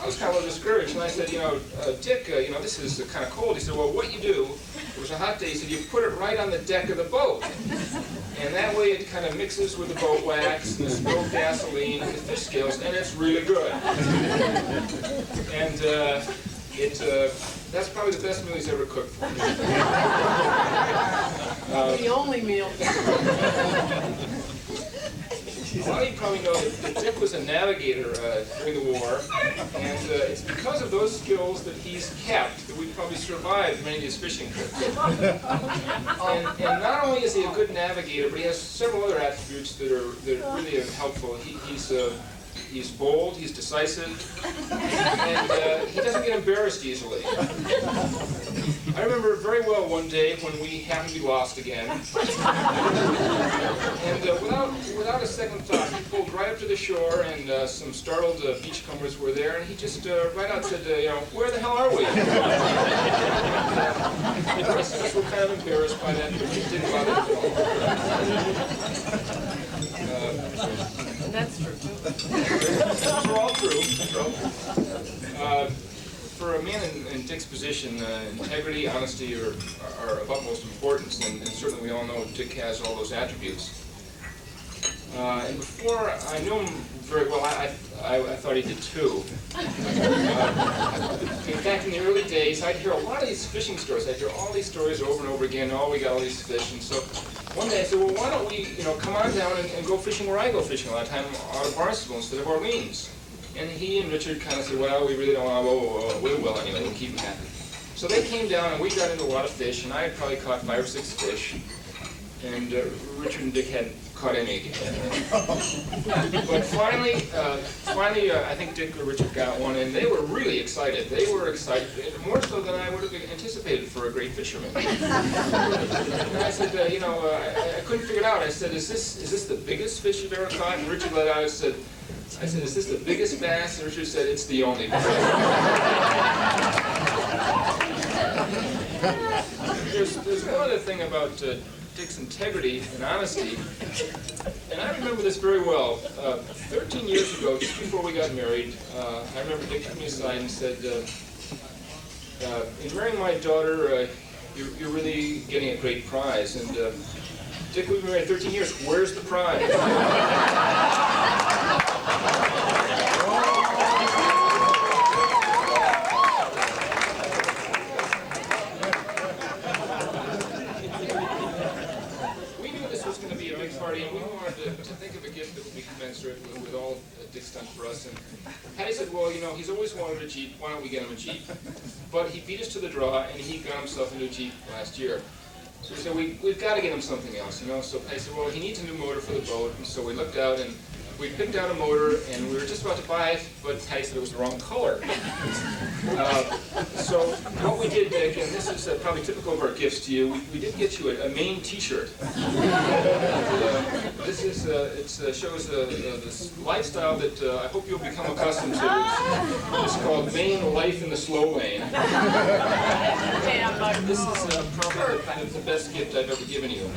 I was kind of a little discouraged, and I said, Dick, this is kind of cold. He said, well, what you do, it was a hot day, he said, you put it right on the deck of the boat. And that way it kind of mixes with the boat wax, and the spilled gasoline, and the fish scales, and it's really good. And that's probably the best meal he's ever cooked for me. The only meal. A lot of you probably know that Dick was a navigator during the war, and it's because of those skills that he's kept that we probably survived many of these fishing trips. And not only is he a good navigator, but he has several other attributes that really are helpful. He's bold, he's decisive, and he doesn't get embarrassed easily. I remember very well one day when we happened to be lost again, and without a second thought, he pulled right up to the shore, and some startled beachcombers were there, and he just right out said, where the hell are we? The rest of us were kind of embarrassed by that, but it didn't bother at all. And that's true. Those are all true. For a man in Dick's position, integrity, honesty are of utmost importance, and certainly we all know Dick has all those attributes. And before I knew him very well, I thought he did too. In fact, in the early days, I'd hear a lot of these fishing stories. I'd hear all these stories over and over again. Oh, we got all these fish, and so one day I said, well, why don't we, come on down and go fishing where I go fishing a lot of time, out of Barnstable instead of Orleans. And he and Richard kind of said, well, we really don't want to, we will anyway, we'll keep them happy. So they came down, and we got into a lot of fish, and I had probably caught 5 or 6 fish, and Richard and Dick hadn't caught any. But finally, I think Dick or Richard got one, and they were really excited. They were excited, more so than I would have anticipated for a great fisherman. And I said, I couldn't figure it out. I said, is this the biggest fish you've ever caught? And Richard let out, I said, is this the biggest bass? And Richard said, it's the only bass. There's one other thing about Dick's integrity and honesty, and I remember this very well. 13 years ago, just before we got married, I remember Dick took me aside and said, in marrying my daughter, you're really getting a great prize. And Dick, we've been married 13 years. Where's the prize? We knew this was going to be a big party, and we wanted to think of a gift that would be commensurate with all Dick's done for us. And Patty said, well, he's always wanted a Jeep. Why don't we get him a Jeep? But he beat us to the draw, and he got himself a new Jeep last year. So we said, we've got to get him something else, you know. So I said, well, he needs a new motor for the boat. And so we looked out and we picked out a motor, and we were just about to buy it, but Ty said it was the wrong color. So what we did, Dick, and this is probably typical of our gifts to you, we did get you a Maine T-shirt. This is it shows this lifestyle that I hope you'll become accustomed to. It's called Maine Life in the Slow Lane. This is probably the best gift I've ever given you.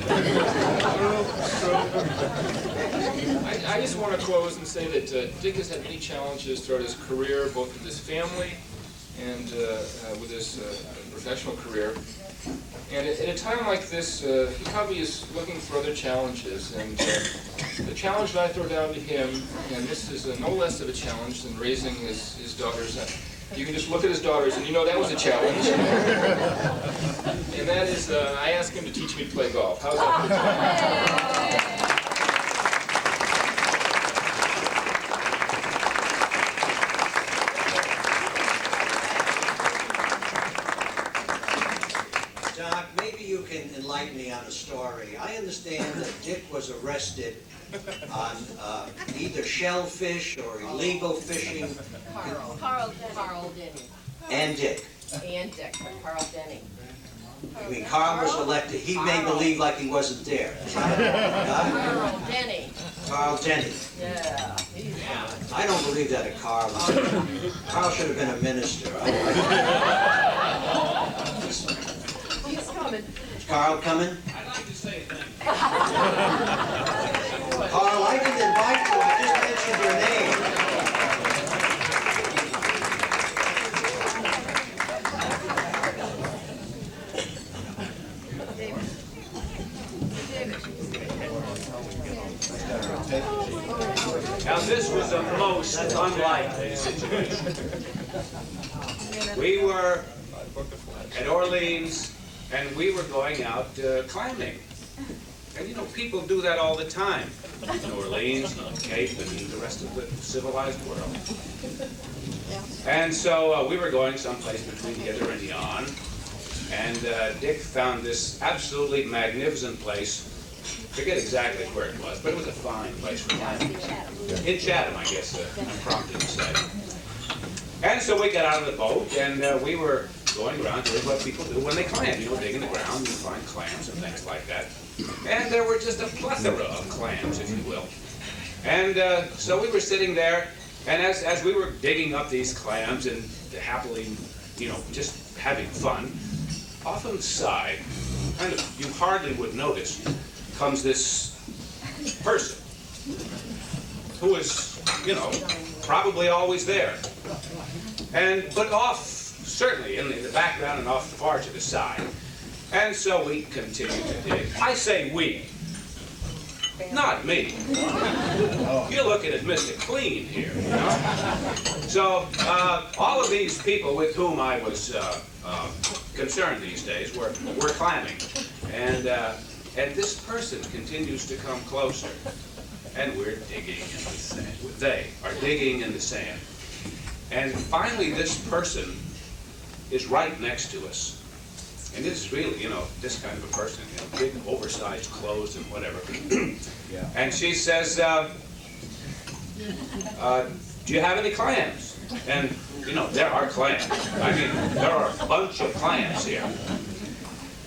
I just want to close and say that Dick has had many challenges throughout his career, both with his family and with his professional career. And at a time like this, he probably is looking for other challenges. And the challenge that I throw down to him, and this is no less of a challenge than raising his daughters. You can just look at his daughters and you know that was a challenge. And that is, I asked him to teach me to play golf. How's that? Doc, maybe you can enlighten me on a story. I understand that Dick was arrested on either shellfish or illegal fishing. Carl Denny. And Dick. And Dick, but Carl Denny. I mean, Carl was elected. He made believe like he wasn't there. Carl Denny. Carl Denny. Yeah. I don't believe that at Carl. Carl should have been a minister. He's coming. Is Carl coming? I'd like to say thank you. Carl, I didn't invite you. I just mentioned your name. Now this was a most unlikely situation. We were at Orleans and we were going out climbing. And you know, people do that all the time. In Orleans, and on the Cape, and the rest of the civilized world. And so we were going someplace between Hither and Yon. And Dick found this absolutely magnificent place. Forget exactly where it was, but it was a fine place for climbing. In Chatham, I guess I'm prompted to say. And so we got out of the boat, and we were going around doing what people do when they climb. You know, dig in the ground and find clams and things like that. And there were just a plethora of clams, if you will. And so we were sitting there, and as we were digging up these clams and happily, you know, just having fun, off on the side, kind of, you hardly would notice, comes this person who is, you know, probably always there. But off, certainly in the background and off far to the side. And so we continued to dig. I say we, not me. You're looking at Mr. Clean here, you know? So all of these people with whom I was concerned these days were climbing. And this person continues to come closer. And we're digging in the sand. They are digging in the sand. And finally this person is right next to us. And this is really, you know, this kind of a person, you know, big oversized clothes and whatever. Yeah. And she says, do you have any clams? And, you know, there are clams. I mean, there are a bunch of clams here.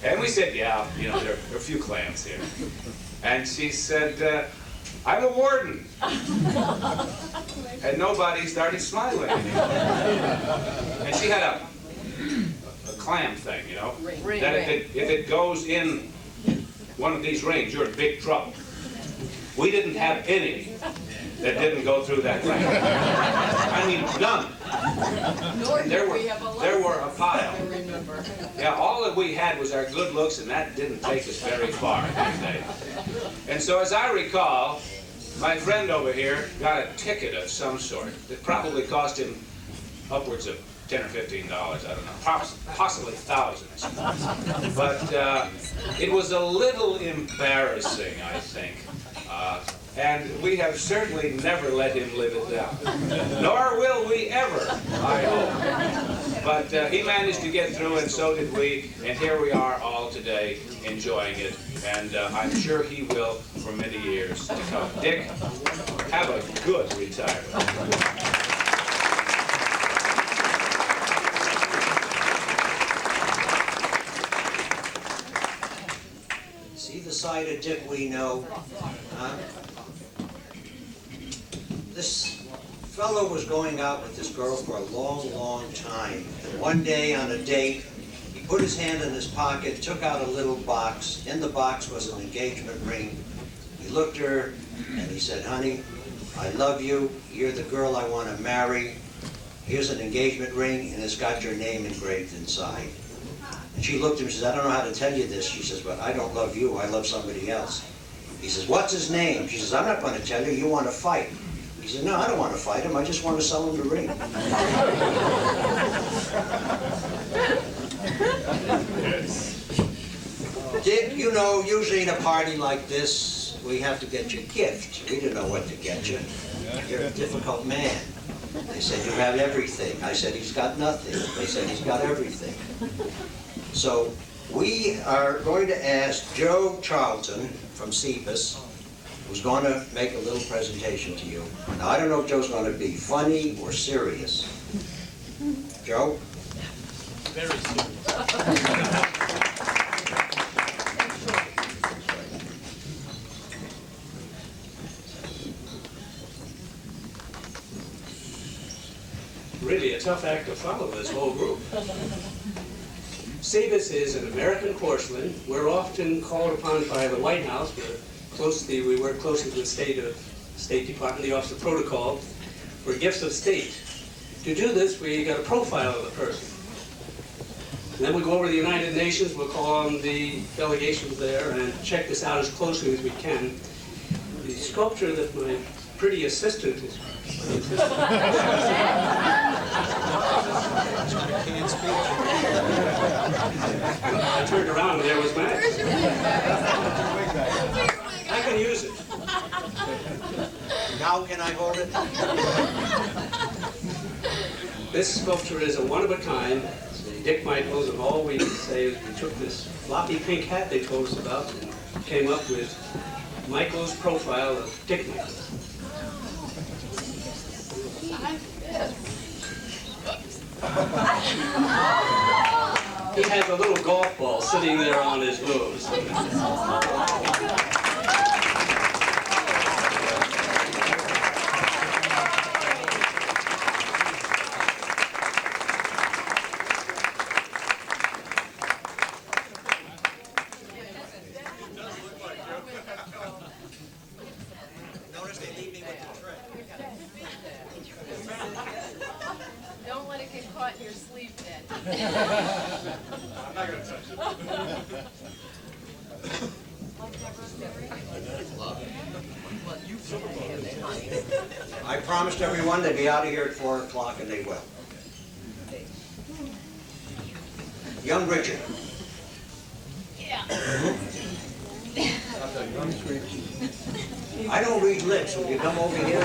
And we said, yeah, you know, there are a few clams here. And she said, I'm a warden. And nobody started smiling anymore. And she had a clam thing, you know, that if it goes in one of these rings, you're in big trouble. We didn't have any that didn't go through that ring. I mean, none. There were a pile. Yeah, all that we had was our good looks, and that didn't take us very far that day. And so, as I recall, my friend over here got a ticket of some sort that probably cost him upwards of $10 or $15, I don't know, possibly thousands. But it was a little embarrassing, I think. And we have certainly never let him live it down. Nor will we ever, I hope. But he managed to get through, and so did we, and here we are all today enjoying it, and I'm sure he will for many years to come. Dick, have a good retirement. See the side of Dick we know, huh? This fellow was going out with this girl for a long, long time. And one day on a date, he put his hand in his pocket, took out a little box. In the box was an engagement ring. He looked at her and he said, "Honey, I love you. You're the girl I want to marry. Here's an engagement ring and it's got your name engraved inside." And she looked at him and says, "I don't know how to tell you this." She says, "But I don't love you. I love somebody else." He says, "What's his name?" She says, "I'm not going to tell you. You want to fight." He said, "No, I don't want to fight him. I just want to sell him the ring." Dick, you know, usually in a party like this, we have to get you a gift. We didn't know what to get you. You're a difficult man. They said, "You have everything." I said, "He's got nothing." They said, "He's got everything." So we are going to ask Joe Charlton from CBIS, who's going to make a little presentation to you. Now, I don't know if Joe's going to be funny or serious. Joe? Very serious. Really a tough act to follow, this whole group. CBIS is an American porcelain. We're often called upon by the White House. We work closely with the State Department, the Office of Protocol, for gifts of state. To do this, we got a profile of the person. And then we go over to the United Nations, we'll call on the delegations there and check this out as closely as we can. The sculpture that my pretty assistant is I turned around and there was Max. I can use it. Now can I hold it? This sculpture is a one-of-a-kind. Dick Michaels, and all we can say is we took this floppy pink hat they told us about and came up with Michaels' profile of Dick Michaels. He has a little golf ball sitting there on his nose. Notice they leave me with the tray. Don't let it get caught in your sleeve then. I'm not going to touch it. I promised everyone they'd be out of here at 4 o'clock, and they will. Young Richard. Yeah. I don't read lips. Will you come over here?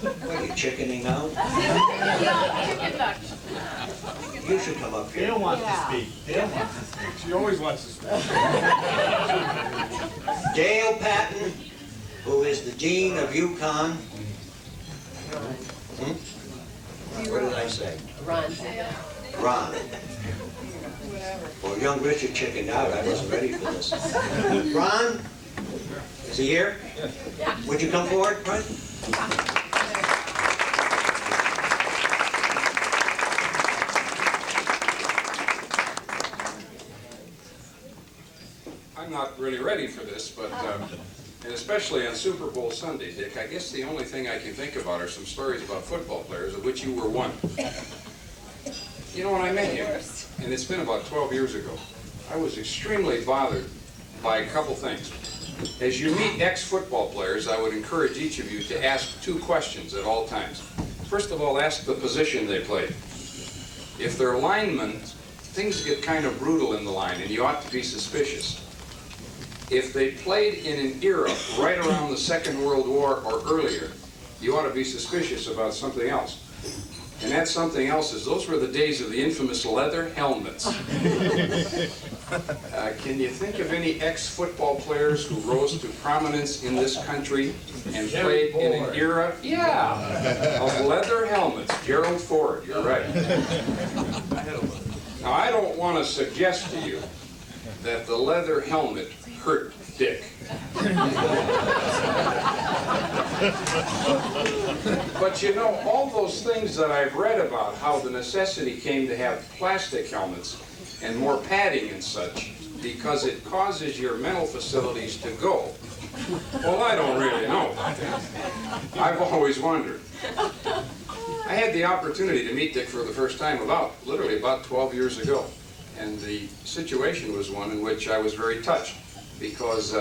What are you, chickening out? Chicken duck. You should come up here. Dale wants to speak. Dale wants to speak. She always wants to speak. Dale Patton, who is the Dean of UConn. What did I say? Ron. Ron. Well, young Richard chickened out. I wasn't ready for this. Ron? Is he here? Yeah. Would you come forward, Ron? I'm not really ready for this, but, and especially on Super Bowl Sunday, Dick, I guess the only thing I can think about are some stories about football players, of which you were one. You know, when I met you, and it's been about 12 years ago, I was extremely bothered by a couple things. As you meet ex-football players, I would encourage each of you to ask 2 questions at all times. First of all, ask the position they played. If they're linemen, things get kind of brutal in the line, and you ought to be suspicious. If they played in an era right around the Second World War or earlier, you ought to be suspicious about something else. And that something else is, those were the days of the infamous leather helmets. Can you think of any ex-football players who rose to prominence in this country and played in an era, of leather helmets? Gerald Ford, you're right. Now, I don't want to suggest to you that the leather helmet hurt Dick. But you know, all those things that I've read about, how the necessity came to have plastic helmets and more padding and such, because it causes your mental facilities to go. Well, I don't really know about that. I've always wondered. I had the opportunity to meet Dick for the first time literally about 12 years ago. And the situation was one in which I was very touched, because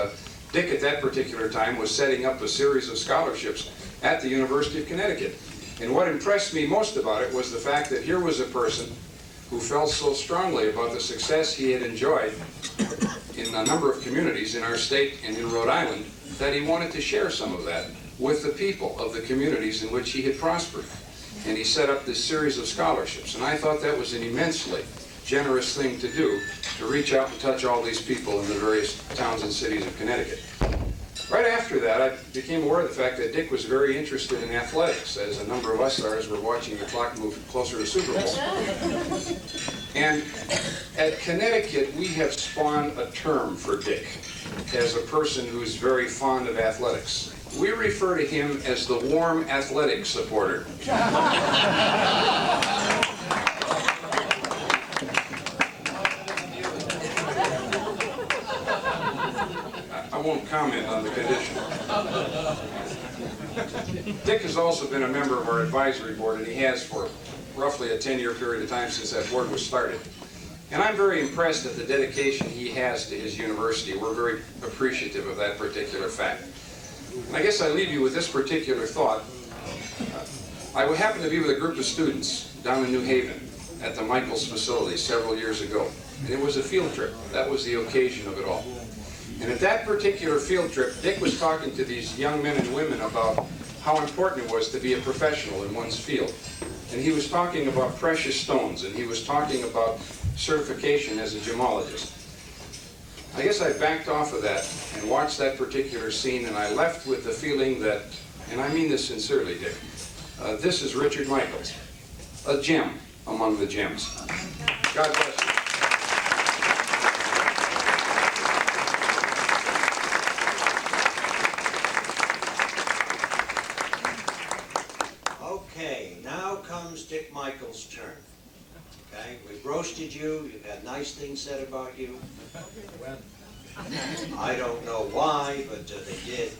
Dick at that particular time was setting up a series of scholarships at the University of Connecticut. And what impressed me most about it was the fact that here was a person who felt so strongly about the success he had enjoyed in a number of communities in our state and in Rhode Island, that he wanted to share some of that with the people of the communities in which he had prospered. And he set up this series of scholarships. And I thought that was an immensely generous thing to do, to reach out and touch all these people in the various towns and cities of Connecticut. Right after that, I became aware of the fact that Dick was very interested in athletics, as a number of us are as we're watching the clock move closer to Super Bowl. And at Connecticut, we have spawned a term for Dick as a person who's very fond of athletics. We refer to him as the warm athletic supporter. I won't comment on the condition. Dick has also been a member of our advisory board, and he has for roughly a 10-year period of time since that board was started. And I'm very impressed at the dedication he has to his university. We're very appreciative of that particular fact. And I guess I leave you with this particular thought. I happened to be with a group of students down in New Haven at the Michaels facility several years ago. And it was a field trip. That was the occasion of it all. And at that particular field trip, Dick was talking to these young men and women about how important it was to be a professional in one's field. And he was talking about precious stones, and he was talking about certification as a gemologist. I guess I backed off of that and watched that particular scene, and I left with the feeling that, and I mean this sincerely, Dick, this is Richard Michaels, a gem among the gems. God bless you. Okay, now comes Dick Michaels' turn. Okay, we've roasted you, you've had nice things said about you. I don't know why, but they did.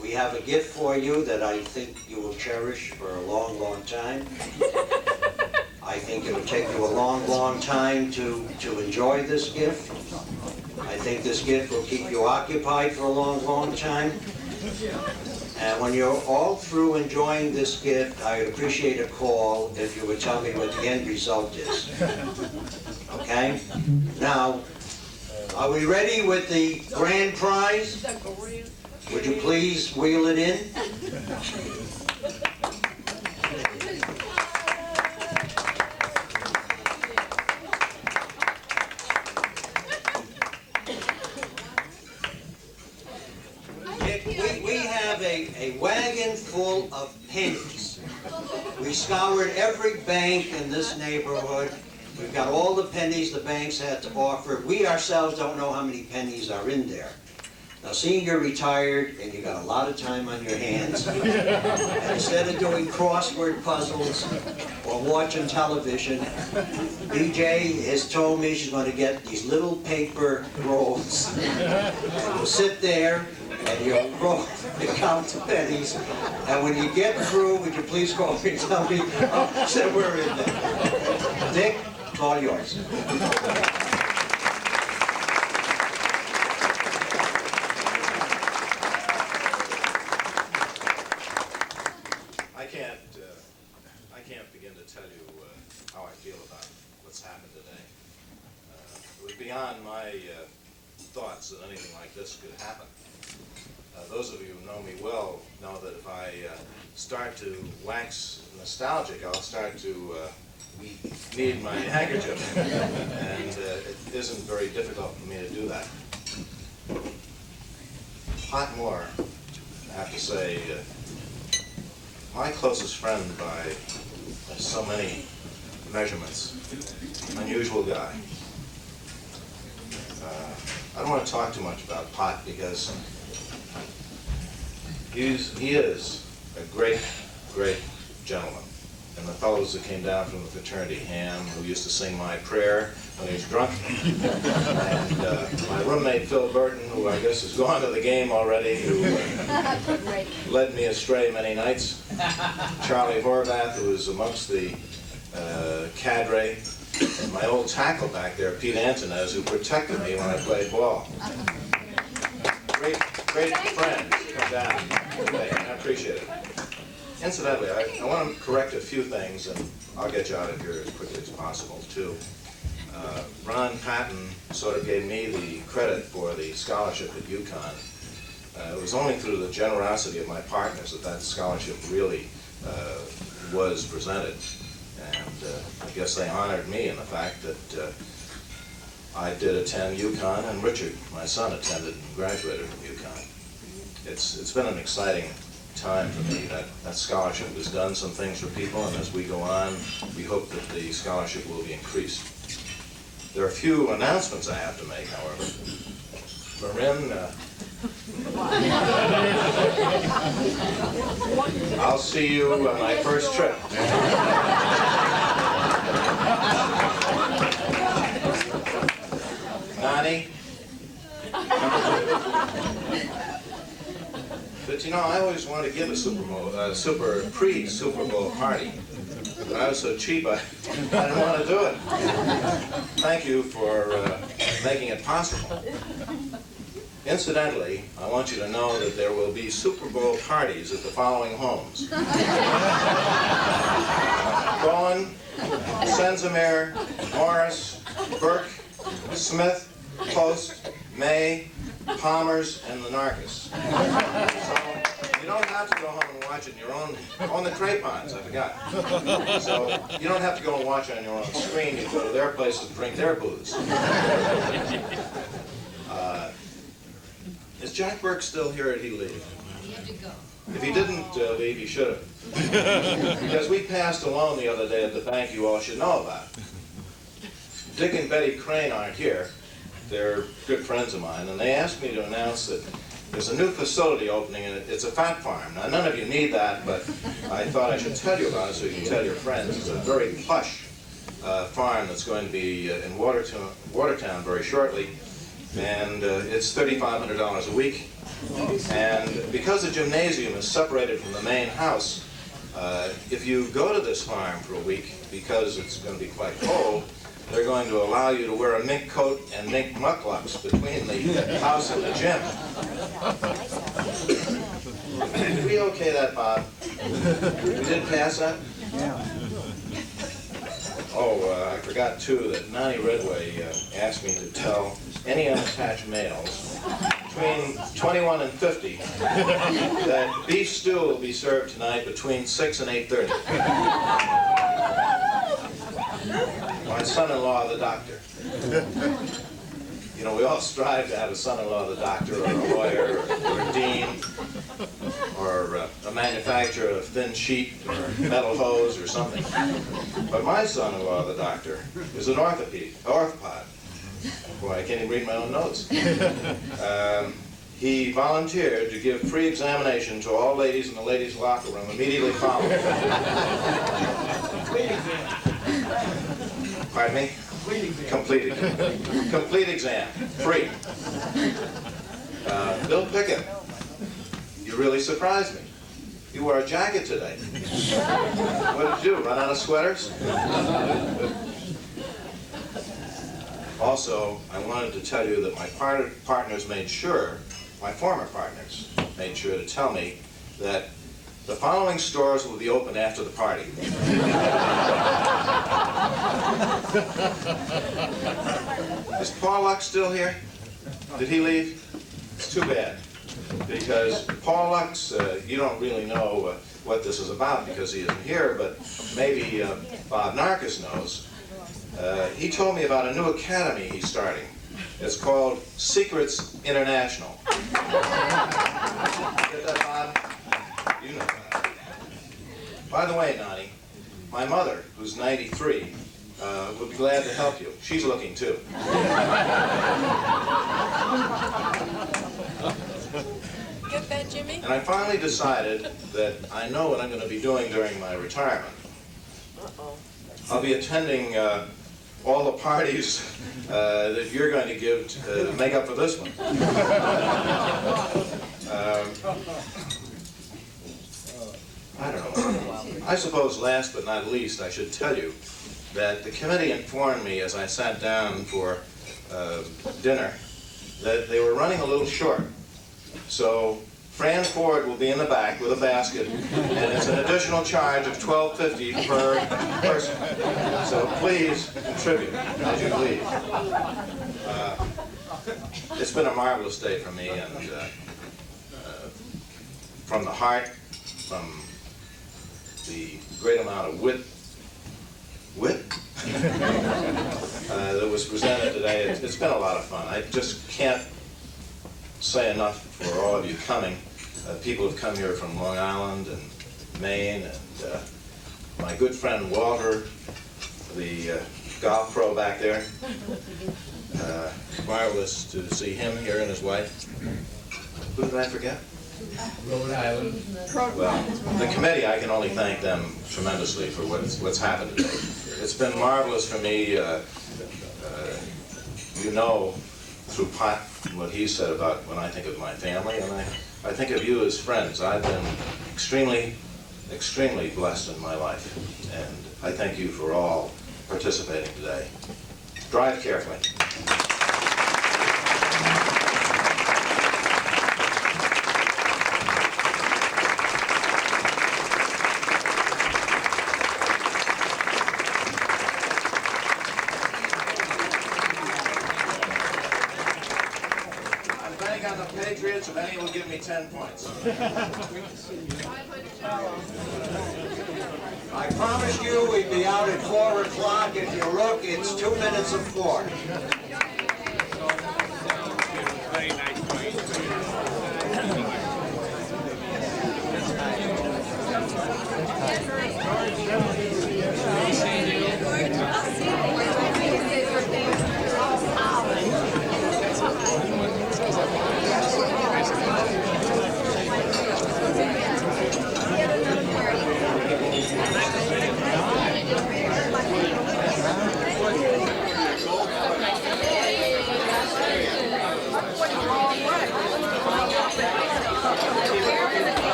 We have a gift for you that I think you will cherish for a long, long time. I think it'll take you a long, long time to enjoy this gift. I think this gift will keep you occupied for a long, long time. And when you're all through enjoying this gift, I would appreciate a call if you would tell me what the end result is. Okay? Now, are we ready with the grand prize? Would you please wheel it in? We have a wagon full of pennies. We scoured every bank in this neighborhood. We've got all the pennies the banks had to offer. We ourselves don't know how many pennies are in there. Now, seeing you're retired and you got a lot of time on your hands, and instead of doing crossword puzzles or watching television, BJ has told me she's going to get these little paper rolls. You'll sit there and you'll roll and count the pennies. And when you get through, would you please call me and tell me how much there were in there? Dick, it's all yours. I can't begin to tell you how I feel beyond my thoughts that anything like this could happen. Those of you who know me well know that if I start to wax nostalgic, I'll start to need my handkerchief, and it isn't very difficult for me to do that. Pot Moore, I have to say, my closest friend by so many measurements, unusual guy. I don't want to talk too much about Pot because he is a great, great gentleman. And the fellows that came down from the fraternity, Ham, who used to sing My Prayer when he was drunk, and my roommate Phil Burton, who I guess has gone to the game already, who led me astray many nights, Charlie Horvath, who was amongst the cadre, and my old tackle back there, Pete Antonez, who protected me when I played ball. Great friends to come down today, and I appreciate it. Incidentally, I want to correct a few things, and I'll get you out of here as quickly as possible, too. Ron Patton sort of gave me the credit for the scholarship at UConn. It was only through the generosity of my partners that that scholarship really was presented. And I guess they honored me in the fact that I did attend UConn, and Richard, my son, attended and graduated from UConn. It's been an exciting time for me. That scholarship has done some things for people, and as we go on, we hope that the scholarship will be increased. There are a few announcements I have to make, however. Marin, I'll see you on my first trip. Nani? But you know, I always wanted to give a Super Bowl, pre-Super Bowl party. But I was so cheap, I didn't want to do it. Thank you for making it possible. Incidentally, I want you to know that there will be Super Bowl parties at the following homes. Bowen, Senzimir, Morris, Burke, Smith, Post, May, Palmer's, and Lenarkis. So you don't have to go home and watch it in your own, on the Craypons, I forgot. So you don't have to go and watch it on your own screen. You go to their places and drink their booze. Is Jack Burke still here or did he leave? He had to go. If he didn't leave, he should have. Because we passed a loan the other day at the bank you all should know about. Dick and Betty Crane aren't here. They're good friends of mine, and they asked me to announce that there's a new facility opening, and it's a fat farm. Now, none of you need that, but I thought I should tell you about it so you can tell your friends. It's a very plush farm that's going to be in Watertown very shortly, and it's $3,500 a week. And because the gymnasium is separated from the main house, if you go to this farm for a week, because it's going to be quite cold, they're going to allow you to wear a mink coat and mink mucklucks between the house and the gym. Did we okay that, Bob? We did pass that? Yeah. Oh, I forgot, too, that Nani Redway asked me to tell any unattached males between 21 and 50 that beef stew will be served tonight between 6 and 8:30. My son-in-law, the doctor. You know, we all strive to have a son-in-law, the doctor, or a lawyer, or a dean, or a manufacturer of thin sheet, or metal hose, or something. But my son-in-law, the doctor, is an orthopod. Boy, I can't even read my own notes. He volunteered to give free examination to all ladies in the ladies' locker room immediately following. Pardon me? Complete exam. Complete exam. Free. Bill Pickett, you really surprised me. You wore a jacket today. What did you do, run out of sweaters? Also, I wanted to tell you that my partners made sure, my former partners made sure to tell me that the following stores will be open after the party. Is Paul Lux still here? Did he leave? It's too bad. Because Paul Lux, you don't really know what this is about because he isn't here, but maybe Bob Narcus knows. He told me about a new academy he's starting. It's called Secrets International. Get that, Bob? You know that. By the way, Nani, my mother, who's 93, would be glad to help you. She's looking too. Get that, Jimmy? And I finally decided that I know what I'm going to be doing during my retirement. I'll be attending all the parties that you're going to give to make up for this one. I don't know. I suppose last but not least, I should tell you that the committee informed me as I sat down for dinner that they were running a little short. So Fran Ford will be in the back with a basket, and it's an additional charge of $12.50 per person. So please contribute as you leave. It's been a marvelous day for me, and from the heart, from the great amount of wit that was presented today, it's been a lot of fun. I just can't say enough for all of you coming. People have come here from Long Island and Maine, and my good friend Walter, the golf pro back there. Marvelous to see him here and his wife. Who did I forget? Rhode Island. Well, the committee, I can only thank them tremendously for what's happened today. It's been marvelous for me. You know, through Pot, what he said about when I think of my family, and I think of you as friends. I've been extremely, extremely blessed in my life, and I thank you for all participating today. Drive carefully. Patriots, if any will give me 10 points. I promised you we'd be out at 4 o'clock. If you look, it's 2 minutes of 4.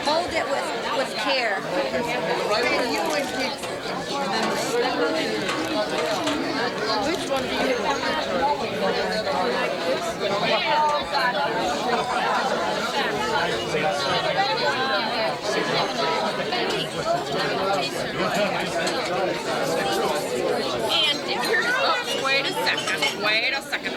Hold it with care. Which one do you And dip your cups. Wait a second. Wait a second.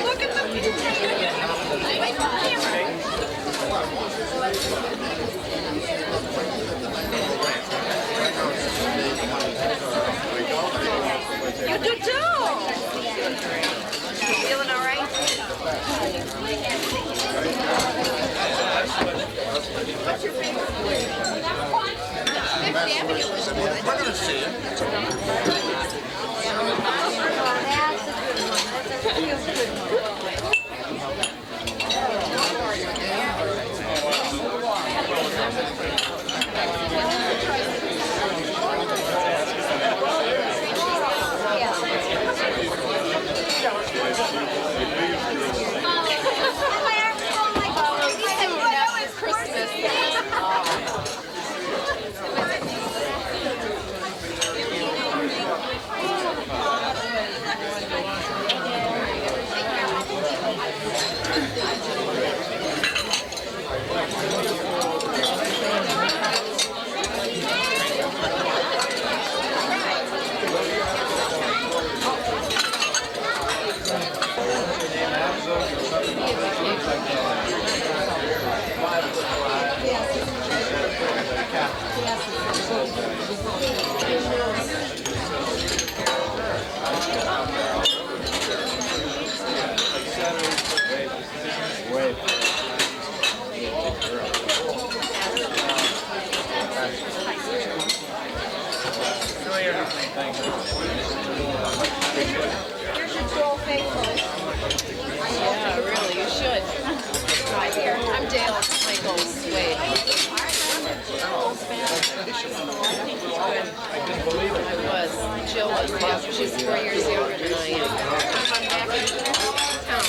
Look at the You do too. Feeling all right? Yeah, really, you should. Right here. I'm Dale Michaels Wade. I was. Jill was. Yeah, she's 4 years younger than I am. I'm back in town.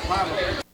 Mama.